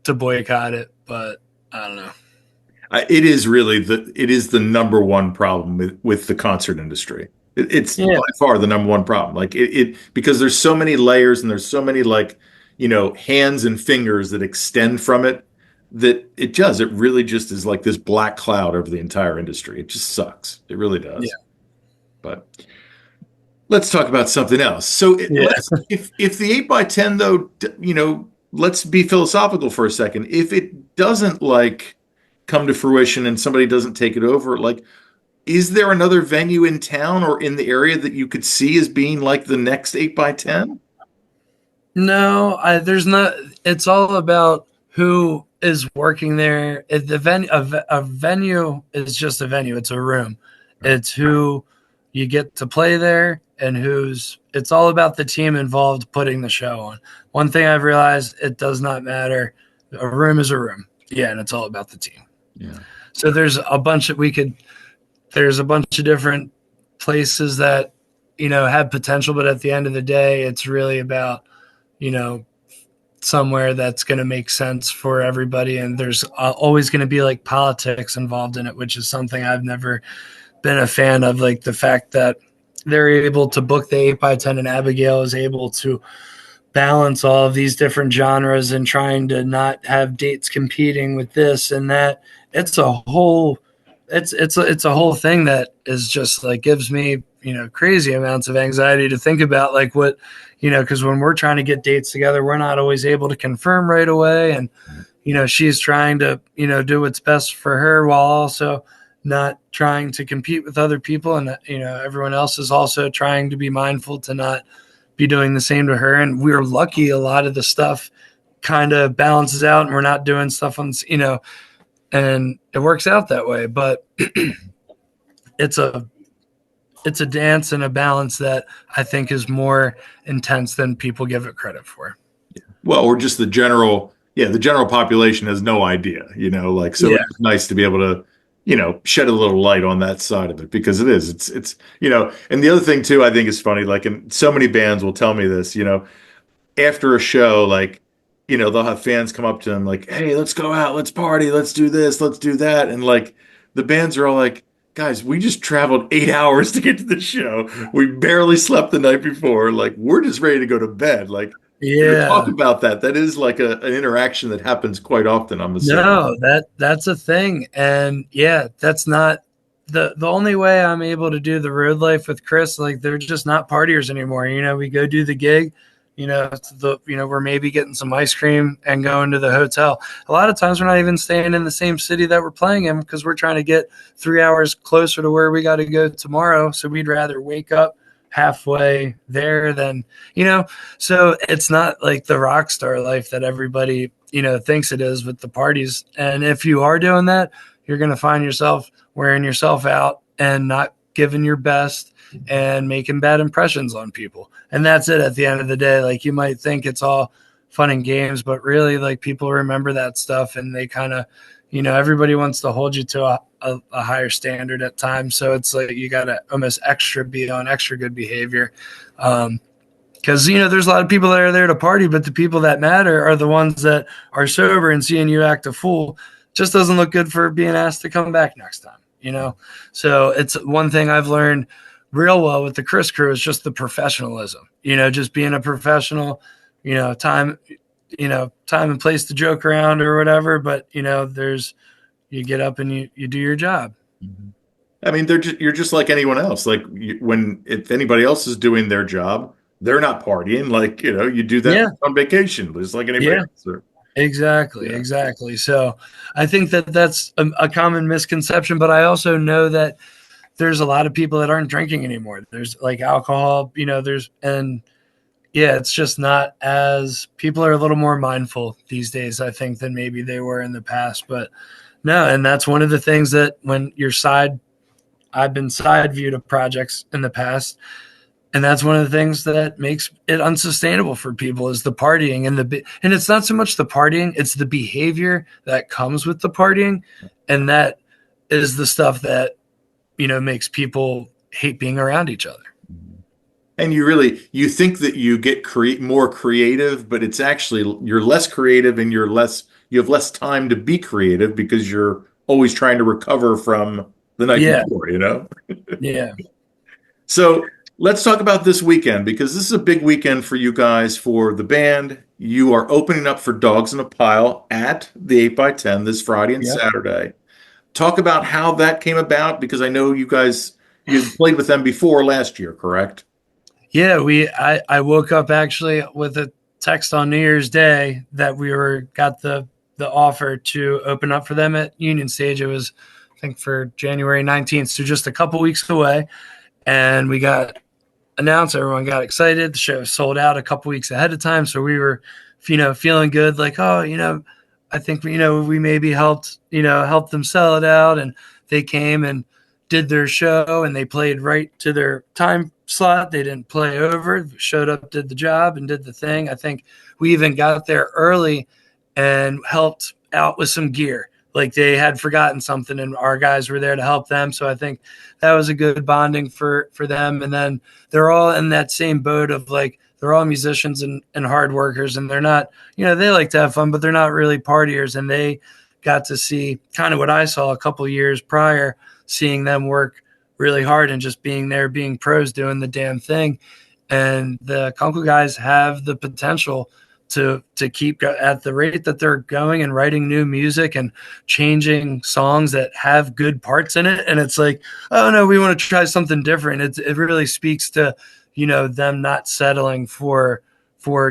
boycott it, but I don't know. It is the number one problem with the concert industry. It's Yeah. by far the number one problem. Like because there's so many layers and there's so many like, hands and fingers that extend from it, that it really just is like this black cloud over the entire industry. It just sucks. It really does. Yeah. But let's talk about something else. So Yeah. if the 8x10 though, let's be philosophical for a second. If it doesn't like come to fruition and somebody doesn't take it over, like, is there another venue in town or in the area that you could see as being like the next 8x10? No, there's not. It's all about who is working there. The venue, a venue is just a venue. It's a room. It's who you get to play there and it's all about the team involved putting the show on. One thing I've realized, it does not matter. A room is a room. Yeah. And it's all about the team. Yeah. So there's a bunch of different places that, have potential, but at the end of the day, it's really about, somewhere that's going to make sense for everybody. And there's always going to be like politics involved in it, which is something I've never been a fan of. Like the fact that they're able to book the 8x10 and Abigail is able to balance all of these different genres and trying to not have dates competing with this and that. It's a whole it's a whole thing that is just like gives me, crazy amounts of anxiety to think about, like what, because when we're trying to get dates together, we're not always able to confirm right away. And, she's trying to, do what's best for her while also not trying to compete with other people. And, everyone else is also trying to be mindful to not be doing the same to her. And we're lucky a lot of the stuff kind of balances out and we're not doing stuff on, and it works out that way. But it's a dance and a balance that I think is more intense than people give it credit for. Well, or just the general population has no idea, so it's nice to be able to, shed a little light on that side of it, because it's, and the other thing too, I think is funny, like, and so many bands will tell me this, after a show, like, they'll have fans come up to them like, hey, let's go out, let's party, let's do this, let's do that. And like, the bands are all like, guys, we just traveled 8 hours to get to the show. We barely slept the night before. Like, we're just ready to go to bed. Like, talk about that. That is like an interaction that happens quite often. I'm assuming. No, that's a thing. And yeah, that's not the only way I'm able to do the road life with Chris. Like, they're just not partiers anymore. We go do the gig, we're maybe getting some ice cream and going to the hotel. A lot of times we're not even staying in the same city that we're playing in because we're trying to get 3 hours closer to where we got to go tomorrow. So we'd rather wake up halfway there than, so it's not like the rock star life that everybody, thinks it is with the parties. And if you are doing that, you're going to find yourself wearing yourself out and not giving your best and making bad impressions on people. And that's it at the end of the day. Like, you might think it's all fun and games, but really, like, people remember that stuff and they kind of, everybody wants to hold you to a higher standard at times. So it's like you got to almost be on extra good behavior. Because, there's a lot of people that are there to party, but the people that matter are the ones that are sober, and seeing you act a fool just doesn't look good for being asked to come back next time, So it's one thing I've learned real well with the Chris crew is just the professionalism, just being a professional, time and place to joke around or whatever. But, you get up and you do your job. I mean, you're just like anyone else. Like, if anybody else is doing their job, they're not partying. Like, you do that on vacation, just like anybody else. Exactly. So I think that's a common misconception, but I also know that there's a lot of people that aren't drinking anymore. There's like alcohol, it's just not as, people are a little more mindful these days, I think, than maybe they were in the past. But no, and that's one of the things that when I've been side viewed of projects in the past. And that's one of the things that makes it unsustainable for people is the partying and it's not so much the partying, it's the behavior that comes with the partying. And that is the stuff that, makes people hate being around each other. And you think that you get more creative, but it's actually, you're less creative and you have less time to be creative because you're always trying to recover from the night before, Yeah. So let's talk about this weekend, because this is a big weekend for you guys, for the band. You are opening up for Dogs in a Pile at the 8x10 this Friday and Saturday. Talk about how that came about, because I know you played with them before last year, correct? Yeah, I woke up actually with a text on New Year's Day that we got the offer to open up for them at Union Stage. It was, I think, for January 19th, so just a couple weeks away. And we got announced, everyone got excited. The show sold out a couple weeks ahead of time, so we were, feeling good, like, I think we maybe helped them sell it out. And they came and did their show, and they played right to their time slot. They didn't play over, showed up, did the job, and did the thing. I think we even got there early and helped out with some gear. Like, they had forgotten something and our guys were there to help them. So I think that was a good bonding for them. And then they're all in that same boat of like, they're all musicians and hard workers, and they're not, they like to have fun, but they're not really partiers. And they got to see kind of what I saw a couple years prior, seeing them work really hard and just being there, being pros, doing the damn thing. And the Kunkel guys have the potential to keep at the rate that they're going and writing new music and changing songs that have good parts in it. And it's like, oh no, we want to try something different. It really speaks to, them not settling for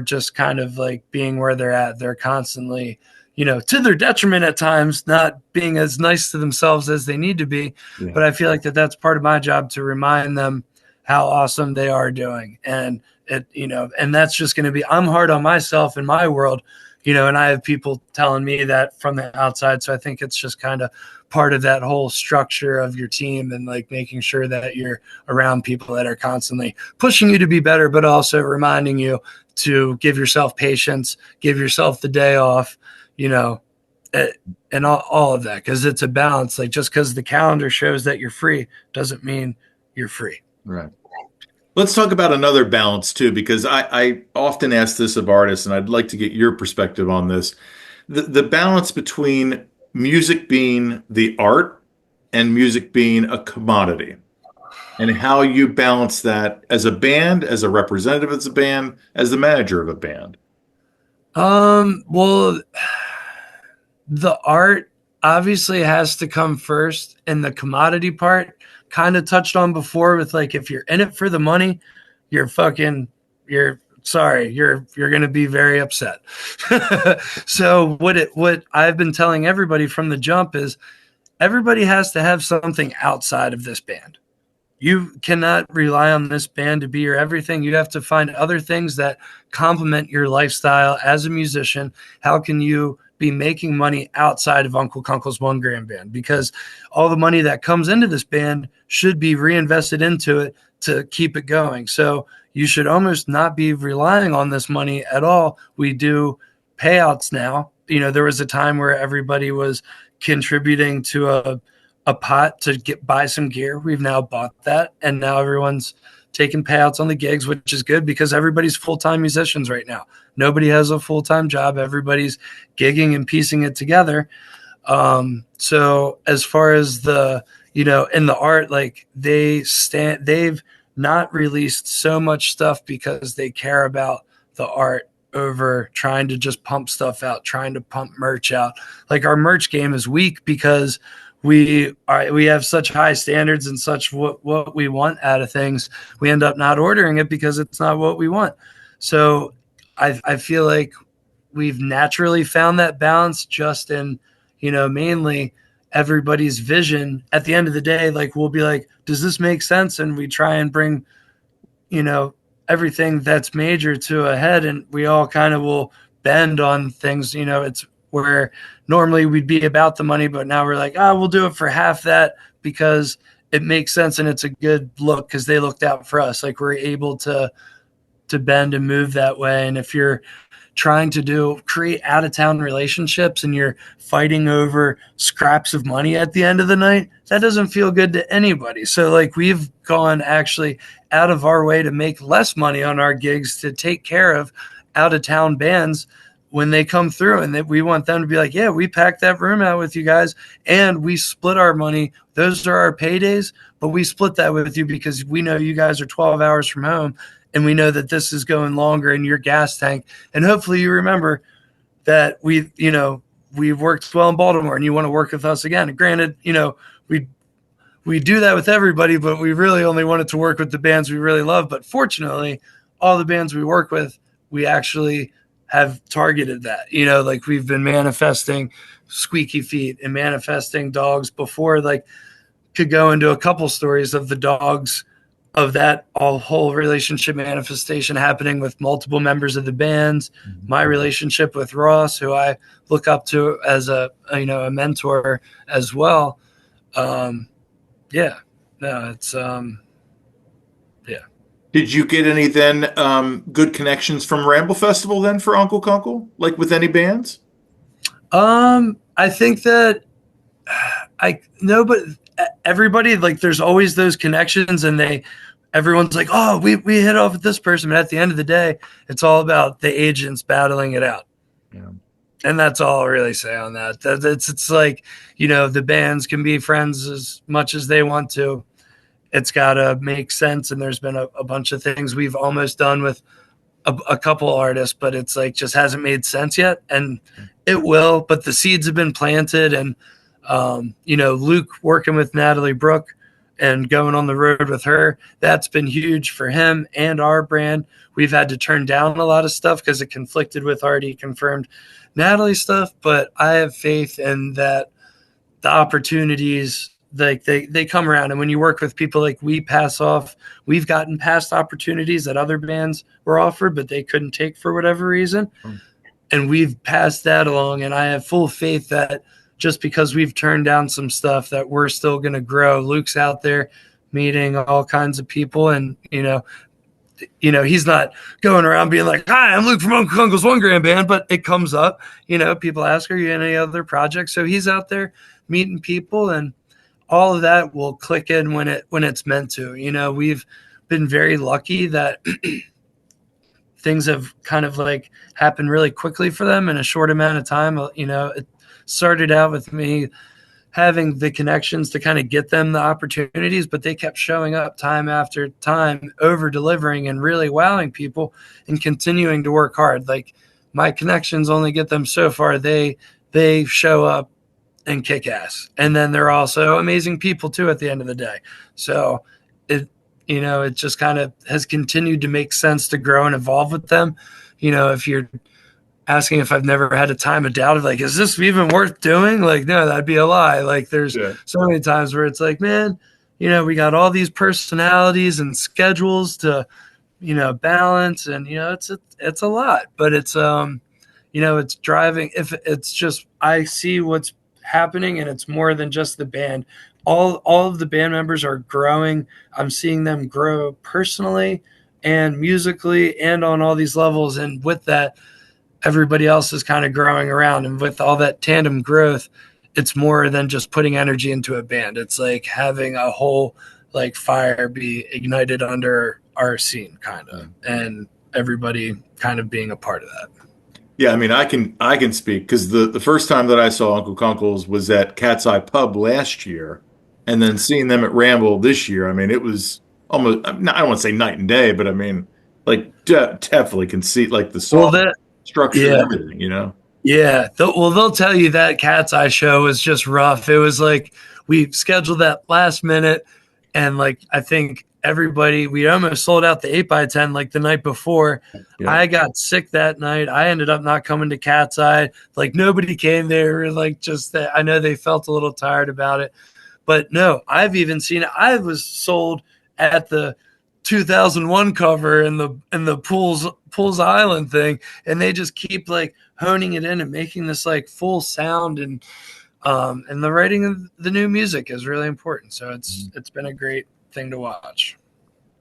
just kind of like being where they're at. They're constantly, to their detriment at times, not being as nice to themselves as they need to be. Yeah. But I feel like that's part of my job, to remind them how awesome they are doing. And and that's just going to be, I'm hard on myself in my world, and I have people telling me that from the outside. So I think it's just kind of part of that whole structure of your team, and like making sure that you're around people that are constantly pushing you to be better, but also reminding you to give yourself patience, give yourself the day off, and all of that. Cause it's a balance. Like, just cause the calendar shows that you're free doesn't mean you're free. Right. Let's talk about another balance too, because I often ask this of artists, and I'd like to get your perspective on this. The balance between music being the art and music being a commodity, and how you balance that as a band, as a representative of the band, as the manager of a band. Well, the art obviously has to come first, and the commodity part kind of touched on before with, like, if you're in it for the money, you're going to be very upset. So what I've been telling everybody from the jump is, everybody has to have something outside of this band. You cannot rely on this band to be your everything. You have to find other things that complement your lifestyle as a musician. How can you be making money outside of Uncle Kunkel's One Grand Band? Because all the money that comes into this band should be reinvested into it to keep it going. So you should almost not be relying on this money at all. We do payouts now. There was a time where everybody was contributing to a pot to buy some gear. We've now bought that, and now everyone's taking payouts on the gigs, which is good because everybody's full-time musicians right now. Nobody has a full-time job. Everybody's gigging and piecing it together. So as far as the, in the art, like, they've not released so much stuff because they care about the art over trying to just pump stuff out, trying to pump merch out. Like, our merch game is weak because we have such high standards and such what we want out of things. We end up not ordering it because it's not what we want. So I feel like we've naturally found that balance just in, mainly everybody's vision. At the end of the day, like, we'll be like, does this make sense? And we try and bring, everything that's major to a head, and we all kind of will bend on things. It's where normally we'd be about the money, but now we're like, we'll do it for half that because it makes sense and it's a good look because they looked out for us. Like, we're able to bend and move that way. And if you're trying to create out-of-town relationships and you're fighting over scraps of money at the end of the night, that doesn't feel good to anybody. So, like, we've gone actually out of our way to make less money on our gigs to take care of out-of-town bands when they come through, and that we want them to be like, yeah, we packed that room out with you guys and we split our money. Those are our paydays, but we split that with you because we know you guys are 12 hours from home, and we know that this is going longer in your gas tank. And hopefully you remember that we've worked well in Baltimore and you want to work with us again. And granted, we do that with everybody, but we really only wanted to work with the bands we really love. But fortunately, all the bands we work with, we actually have targeted that. Like, we've been manifesting Squeaky Feet and manifesting Dogs before. Like, could go into a couple stories of the Dogs, of that whole relationship manifestation happening with multiple members of the bands. Mm-hmm. My relationship with Ross, who I look up to as a mentor as well. Did you get any then good connections from Ramble Festival then for Uncle Kunkel, like with any bands? I think that but everybody, like, there's always those connections, and everyone's like, oh, we hit off with this person. But at the end of the day, it's all about the agents battling it out. Yeah. And that's all I'll really say on that. It's like, the bands can be friends as much as they want to. It's got to make sense. And there's been a bunch of things we've almost done with a couple artists, but it's like just hasn't made sense yet. And it will, but the seeds have been planted. And, Luke working with Natalie Brooke and going on the road with her, that's been huge for him and our brand. We've had to turn down a lot of stuff because it conflicted with already confirmed Natalie stuff, but I have faith in that the opportunities, like they come around. And when you work with people like we've gotten past opportunities that other bands were offered, but they couldn't take for whatever reason. And we've passed that along. And I have full faith that just because we've turned down some stuff that we're still going to grow. Luke's out there meeting all kinds of people, and, he's not going around being like, hi, I'm Luke from Uncle Kunkel's One Grand Band, but it comes up, people ask, are you in any other projects? So he's out there meeting people, and all of that will click in when it's meant to. We've been very lucky that things have kind of like happened really quickly for them in a short amount of time. It started out with me having the connections to kind of get them the opportunities, but they kept showing up time after time, over delivering and really wowing people and continuing to work hard. Like, my connections only get them so far. They show up and kick ass. And then they're also amazing people too at the end of the day. So it just kind of has continued to make sense to grow and evolve with them. If you're asking if I've never had a time of doubt of like, is this even worth doing? Like, no, that'd be a lie. Like, there's so many times where it's like, man, we got all these personalities and schedules to, balance, and, it's a lot, but it's, it's driving. If it's just, I see what's happening, and it's more than just the band. All of the band members are growing. I'm seeing them grow personally and musically and on all these levels. And with that, everybody else is kind of growing around. And with all that tandem growth, it's more than just putting energy into a band. It's like having a whole like fire be ignited under our scene, kind of, and everybody kind of being a part of that. Yeah, I mean, I can speak because the first time that I saw Uncle Kunkel's was at Cat's Eye Pub last year, and then seeing them at Ramble this year. I mean, it was almost, I don't want to say night and day, but I mean, like, definitely can see like the song structure and everything, Yeah. They'll tell you that Cat's Eye show was just rough. It was like we scheduled that last minute, and like I think we almost sold out the 8x10 like the night before. Yeah. I got sick that night. I ended up not coming to Cat's Eye. Like, nobody came there. Like, just that I know they felt a little tired about it. But no, I've even seen it. I was sold at the 2001 cover and the Pools Island thing, and they just keep like honing it in and making this like full sound, and the writing of the new music is really important. So it's been a great thing to watch.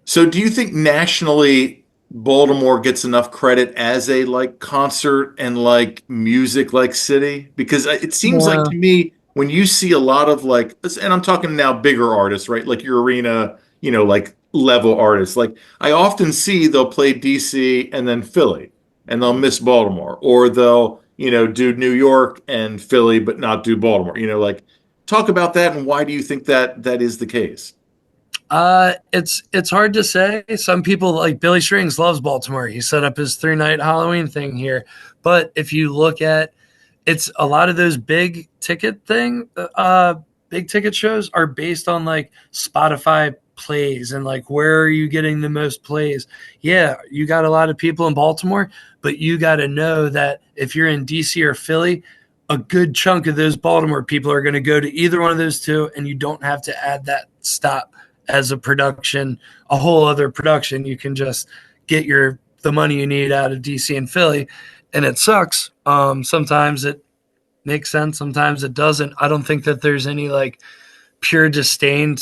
So do you think nationally Baltimore gets enough credit as a like concert and like music like city? Because it seems like to me, when you see a lot of like, and I'm talking now bigger artists, right? Like your arena, like level artists. Like, I often see they'll play DC and then Philly, and they'll miss Baltimore, or they'll, do New York and Philly, but not do Baltimore. Like, talk about that, and why do you think that is the case? It's hard to say. Some people, like Billy Strings, loves Baltimore. He set up his 3-night Halloween thing here. But if you look at, it's a lot of those big ticket shows are based on like Spotify plays and like, where are you getting the most plays? Yeah, you got a lot of people in Baltimore, but you got to know that if you're in DC or Philly, a good chunk of those Baltimore people are going to go to either one of those two, and you don't have to add that stop as a production, a whole other production. You can just get the money you need out of DC and Philly, and it sucks. Sometimes it makes sense, sometimes it doesn't. I don't think that there's any like pure disdain,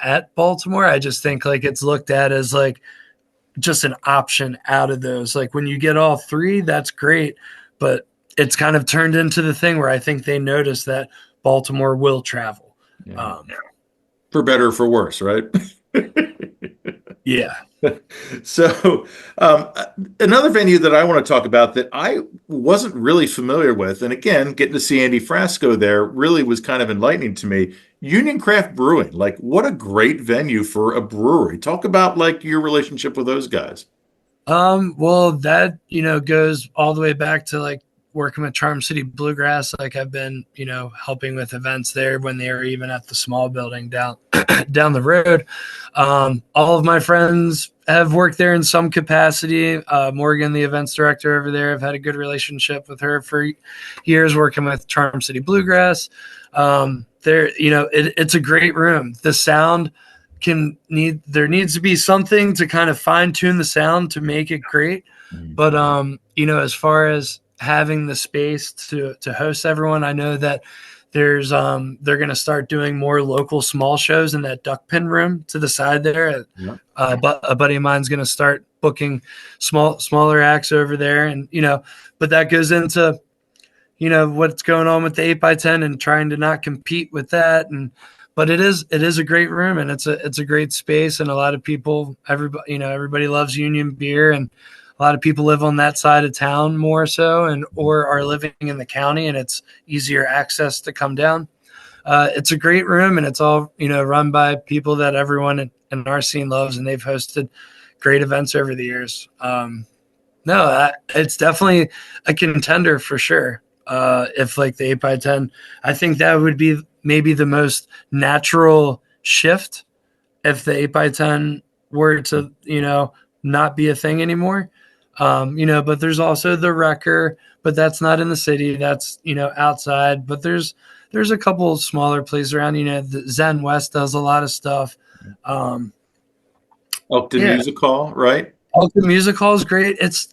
at Baltimore. I just think like it's looked at as like just an option out of those. Like, when you get all three, that's great, but it's kind of turned into the thing where I think they notice that Baltimore will travel. For better or for worse, right? Yeah. So, um, another venue that I want to talk about that I wasn't really familiar with, and again, getting to see Andy Frasco there really was kind of enlightening to me. Union Craft Brewing, like what a great venue for a brewery. Talk about like your relationship with those guys. Well, that, goes all the way back to like working with Charm City Bluegrass. Like I've been, helping with events there when they were even at the small building down down the road. All of my friends have worked there in some capacity. Morgan, the events director over there, I've had a good relationship with her for years working with Charm City Bluegrass. It's a great room. The sound there needs to be something to kind of fine tune the sound to make it great. But as far as having the space to host everyone, I know that they're going to start doing more local small shows in that duck pin room to the side there. Yeah. But a buddy of mine's going to start booking smaller acts over there, and but that goes into what's going on with the 8x10 and trying to not compete with that. And but it is a great room, and it's a great space, and a lot of people, everybody loves Union beer, and a lot of people live on that side of town more so, and or are living in the county, and it's easier access to come down. It's a great room, and it's all run by people that everyone in our scene loves, and they've hosted great events over the years. No, it's definitely a contender for sure. If like the 8x10, I think that would be maybe the most natural shift if the 8x10 were to, not be a thing anymore. But there's also the Wrecker, but that's not in the city. That's, outside. But there's a couple of smaller places around. The Zen West does a lot of stuff. Elkton Music Hall, right? Elkton Music Hall is great. It's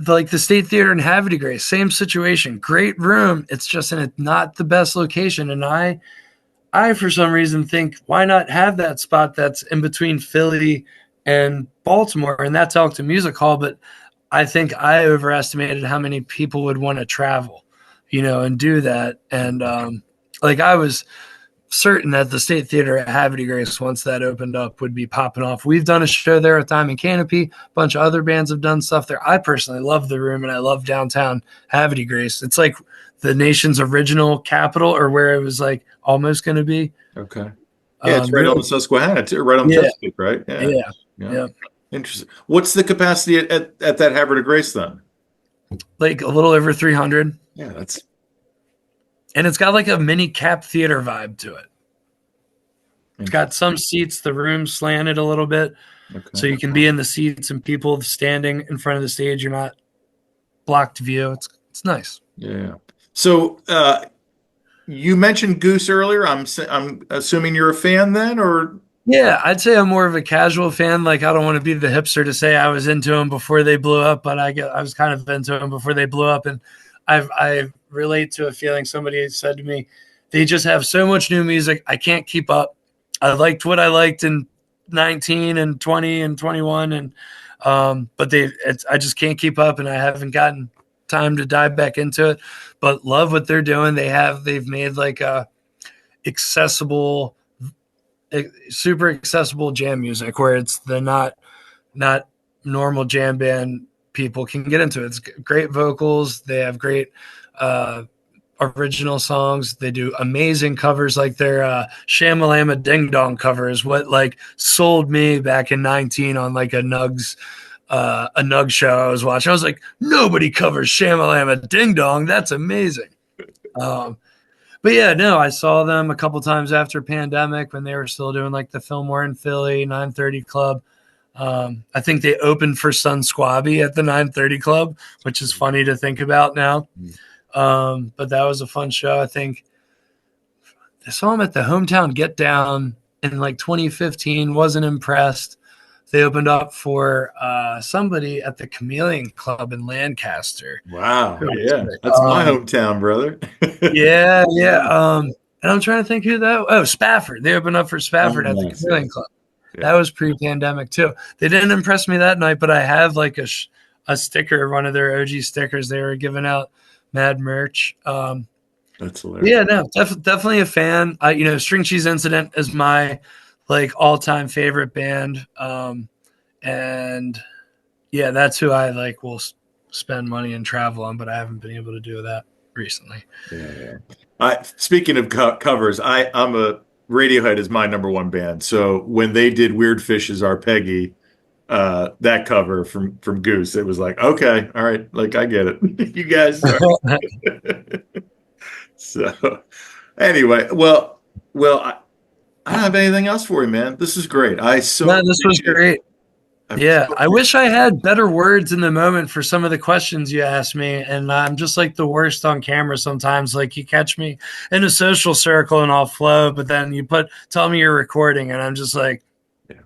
like the State Theater in Havre de Grace, same situation. Great room. It's just not the best location. And I for some reason think why not have that spot that's in between Philly and Baltimore, and that's Elkton Music Hall. But I think I overestimated how many people would want to travel, and do that. And I was certain that the State Theater at Havre de Grace, once that opened up, would be popping off. We've done a show there with Diamond Canopy. A bunch of other bands have done stuff there. I personally love the room, and I love downtown Havre de Grace. It's like the nation's original capital, or where it was like almost going to be. Okay. Yeah, it's right on the Susquehanna, too, right on the Chesapeake, right? Yeah. Interesting. What's the capacity at that Havre de Grace then? Like a little over 300. Yeah, And it's got like a mini cap theater vibe to it. It's got some seats, the room slanted a little bit. Okay. So you can be in the seats and people standing in front of the stage. You're not blocked view. It's nice. Yeah. So you mentioned Goose earlier. I'm assuming you're a fan then, or? Yeah, I'd say I'm more of a casual fan. Like, I don't want to be the hipster to say I was into them before they blew up, but I was kind of into them before they blew up. And I relate to a feeling somebody said to me, they just have so much new music. I can't keep up. I liked what I liked in 19 and 20 and 21. And, but I just can't keep up, and I haven't gotten time to dive back into it, but love what they're doing. They've made like a super accessible jam music where it's not normal jam band people can get into it. It's great vocals. They have great original songs. They do amazing covers, like their Shamalama Ding Dong cover is what like sold me back in 19 on like a Nugs show I was watching. I was like, nobody covers Shamalama Ding Dong. That's amazing. But yeah, no, I saw them a couple times after pandemic when they were still doing like the Fillmore in Philly, 930 Club. I think they opened for Sun Squabby at the 930 Club, which is funny to think about now. But that was a fun show. I think I saw them at the Hometown Get Down in like 2015, wasn't impressed. They opened up for somebody at the Chameleon Club in Lancaster. Wow. Yeah. That's my hometown, brother. Yeah. And I'm trying to think who that was. Oh, Spafford. They opened up for Spafford at the Chameleon Club. Yeah. That was pre-pandemic too. They didn't impress me that night, but I have like a sticker, one of their OG stickers. They were giving out mad merch. That's hilarious. Yeah, no, definitely a fan. String Cheese Incident is my like all-time favorite band. And yeah, that's who I like will spend money and travel on, but I haven't been able to do that recently. Yeah. Speaking of covers, I'm a Radiohead is my number one band. So when they did Weird Fish's Our Peggy, that cover from Goose, it was like, okay, all right, like I get it. You guys are. So anyway, I don't have anything else for you, man. This is great. I so No, this was appreciate it. great. Yeah, I wish I had better words in the moment for some of the questions you asked me, and I'm just like the worst on camera sometimes. Like you catch me in a social circle and I'll flow, but then tell me you're recording, and I'm just like, Yeah.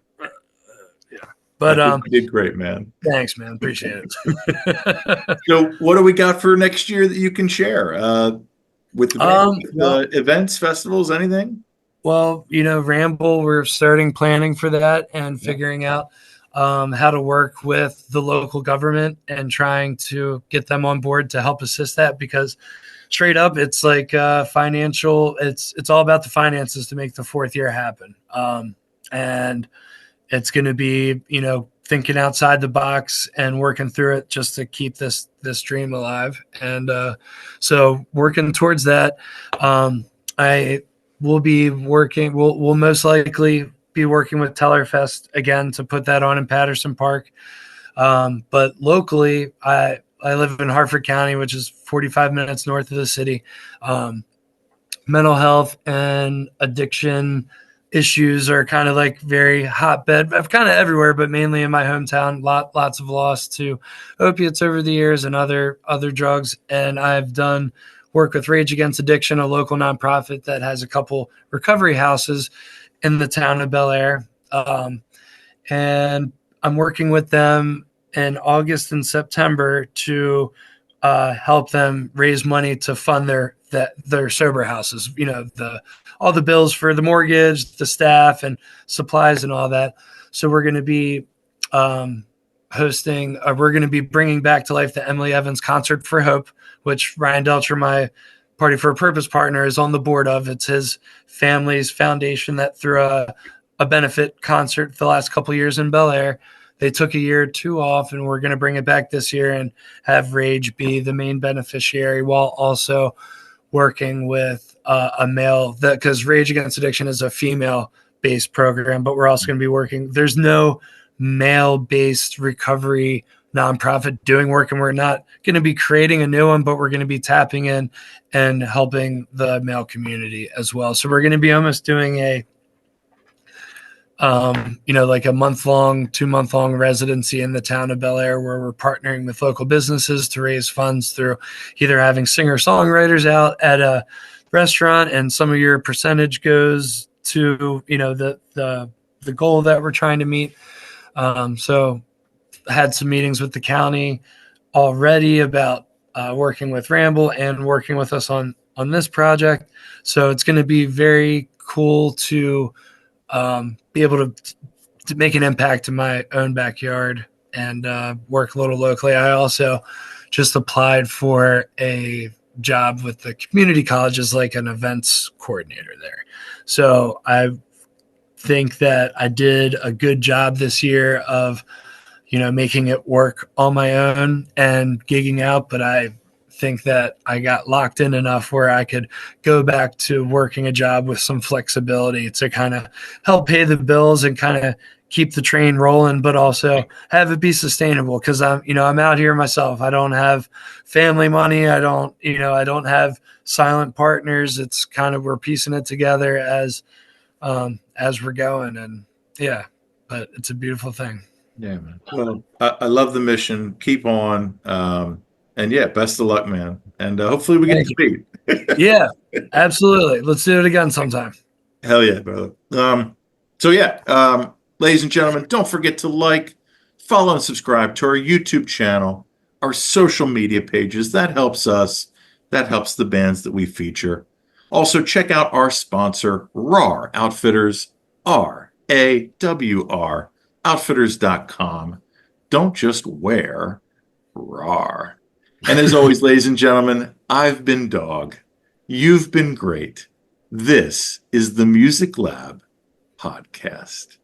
yeah. I But think you did great, man. thanks, man. Appreciate it. So what do we got for next year that you can share with the band? Well, Events, festivals, anything? well, Ramble, we're starting planning for that and Yeah. figuring out how to work with the local government and trying to get them on board to help assist that, because straight up, it's like financial. It's all about the finances to make the fourth year happen, and it's going to be thinking outside the box and working through it just to keep this dream alive. And so working towards that, I will be working. We'll most likely be working with Tellerfest again to put that on in Patterson Park. But locally, I live in Hartford County, which is 45 minutes north of the city. Mental health and addiction issues are kind of like very hotbed of kind of everywhere, but mainly in my hometown. Lots of loss to opiates over the years and other drugs. And I've done work with Rage Against Addiction, a local nonprofit that has a couple recovery houses in the town of Bel Air. And I'm working with them in August and September to help them raise money to fund their sober houses. All the bills for the mortgage, the staff, and supplies, and all that. So we're going to be hosting. We're going to be bringing back to life the Emily Evans Concert for Hope, which Ryan Delcher, my Party for a Purpose partner, is on the board of. It's his family's foundation that threw a benefit concert for the last couple of years in Bel Air. They took a year or two off, and we're going to bring it back this year and have Rage be the main beneficiary, while also working with a male, because Rage Against Addiction is a female-based program, but we're also going to be working. There's no male-based recovery nonprofit doing work, and we're not going to be creating a new one, but we're going to be tapping in and helping the male community as well. So we're going to be almost doing like a 2-month-long residency in the town of Bel Air, where we're partnering with local businesses to raise funds through either having singer-songwriters out at a restaurant, and some of your percentage goes to the goal that we're trying to meet. So had some meetings with the county already about working with Ramble and working with us on this project. So it's going to be very cool to be able to make an impact in my own backyard and work a little locally. I also just applied for a job with the community college as like an events coordinator there. So I think that I did a good job this year of, making it work on my own and gigging out, but I think that I got locked in enough where I could go back to working a job with some flexibility to kind of help pay the bills and kind of keep the train rolling, but also have it be sustainable. Cause I'm out here myself. I don't have family money. I don't have silent partners. It's kind of, we're piecing it together as we're going, and yeah, but it's a beautiful thing. Yeah, man. Well, I love the mission. Keep on. And yeah, best of luck, man. And hopefully we get to meet. Yeah, absolutely. Let's do it again sometime. Hell yeah, brother. Ladies and gentlemen, don't forget to like, follow, and subscribe to our YouTube channel, our social media pages. That helps us. That helps the bands that we feature. Also, check out our sponsor, RAR Outfitters, RAWR, outfitters.com. Don't just wear RAR. And as always, ladies and gentlemen, I've been Dogg. You've been great. This is the Music Lab Podcast. podcast.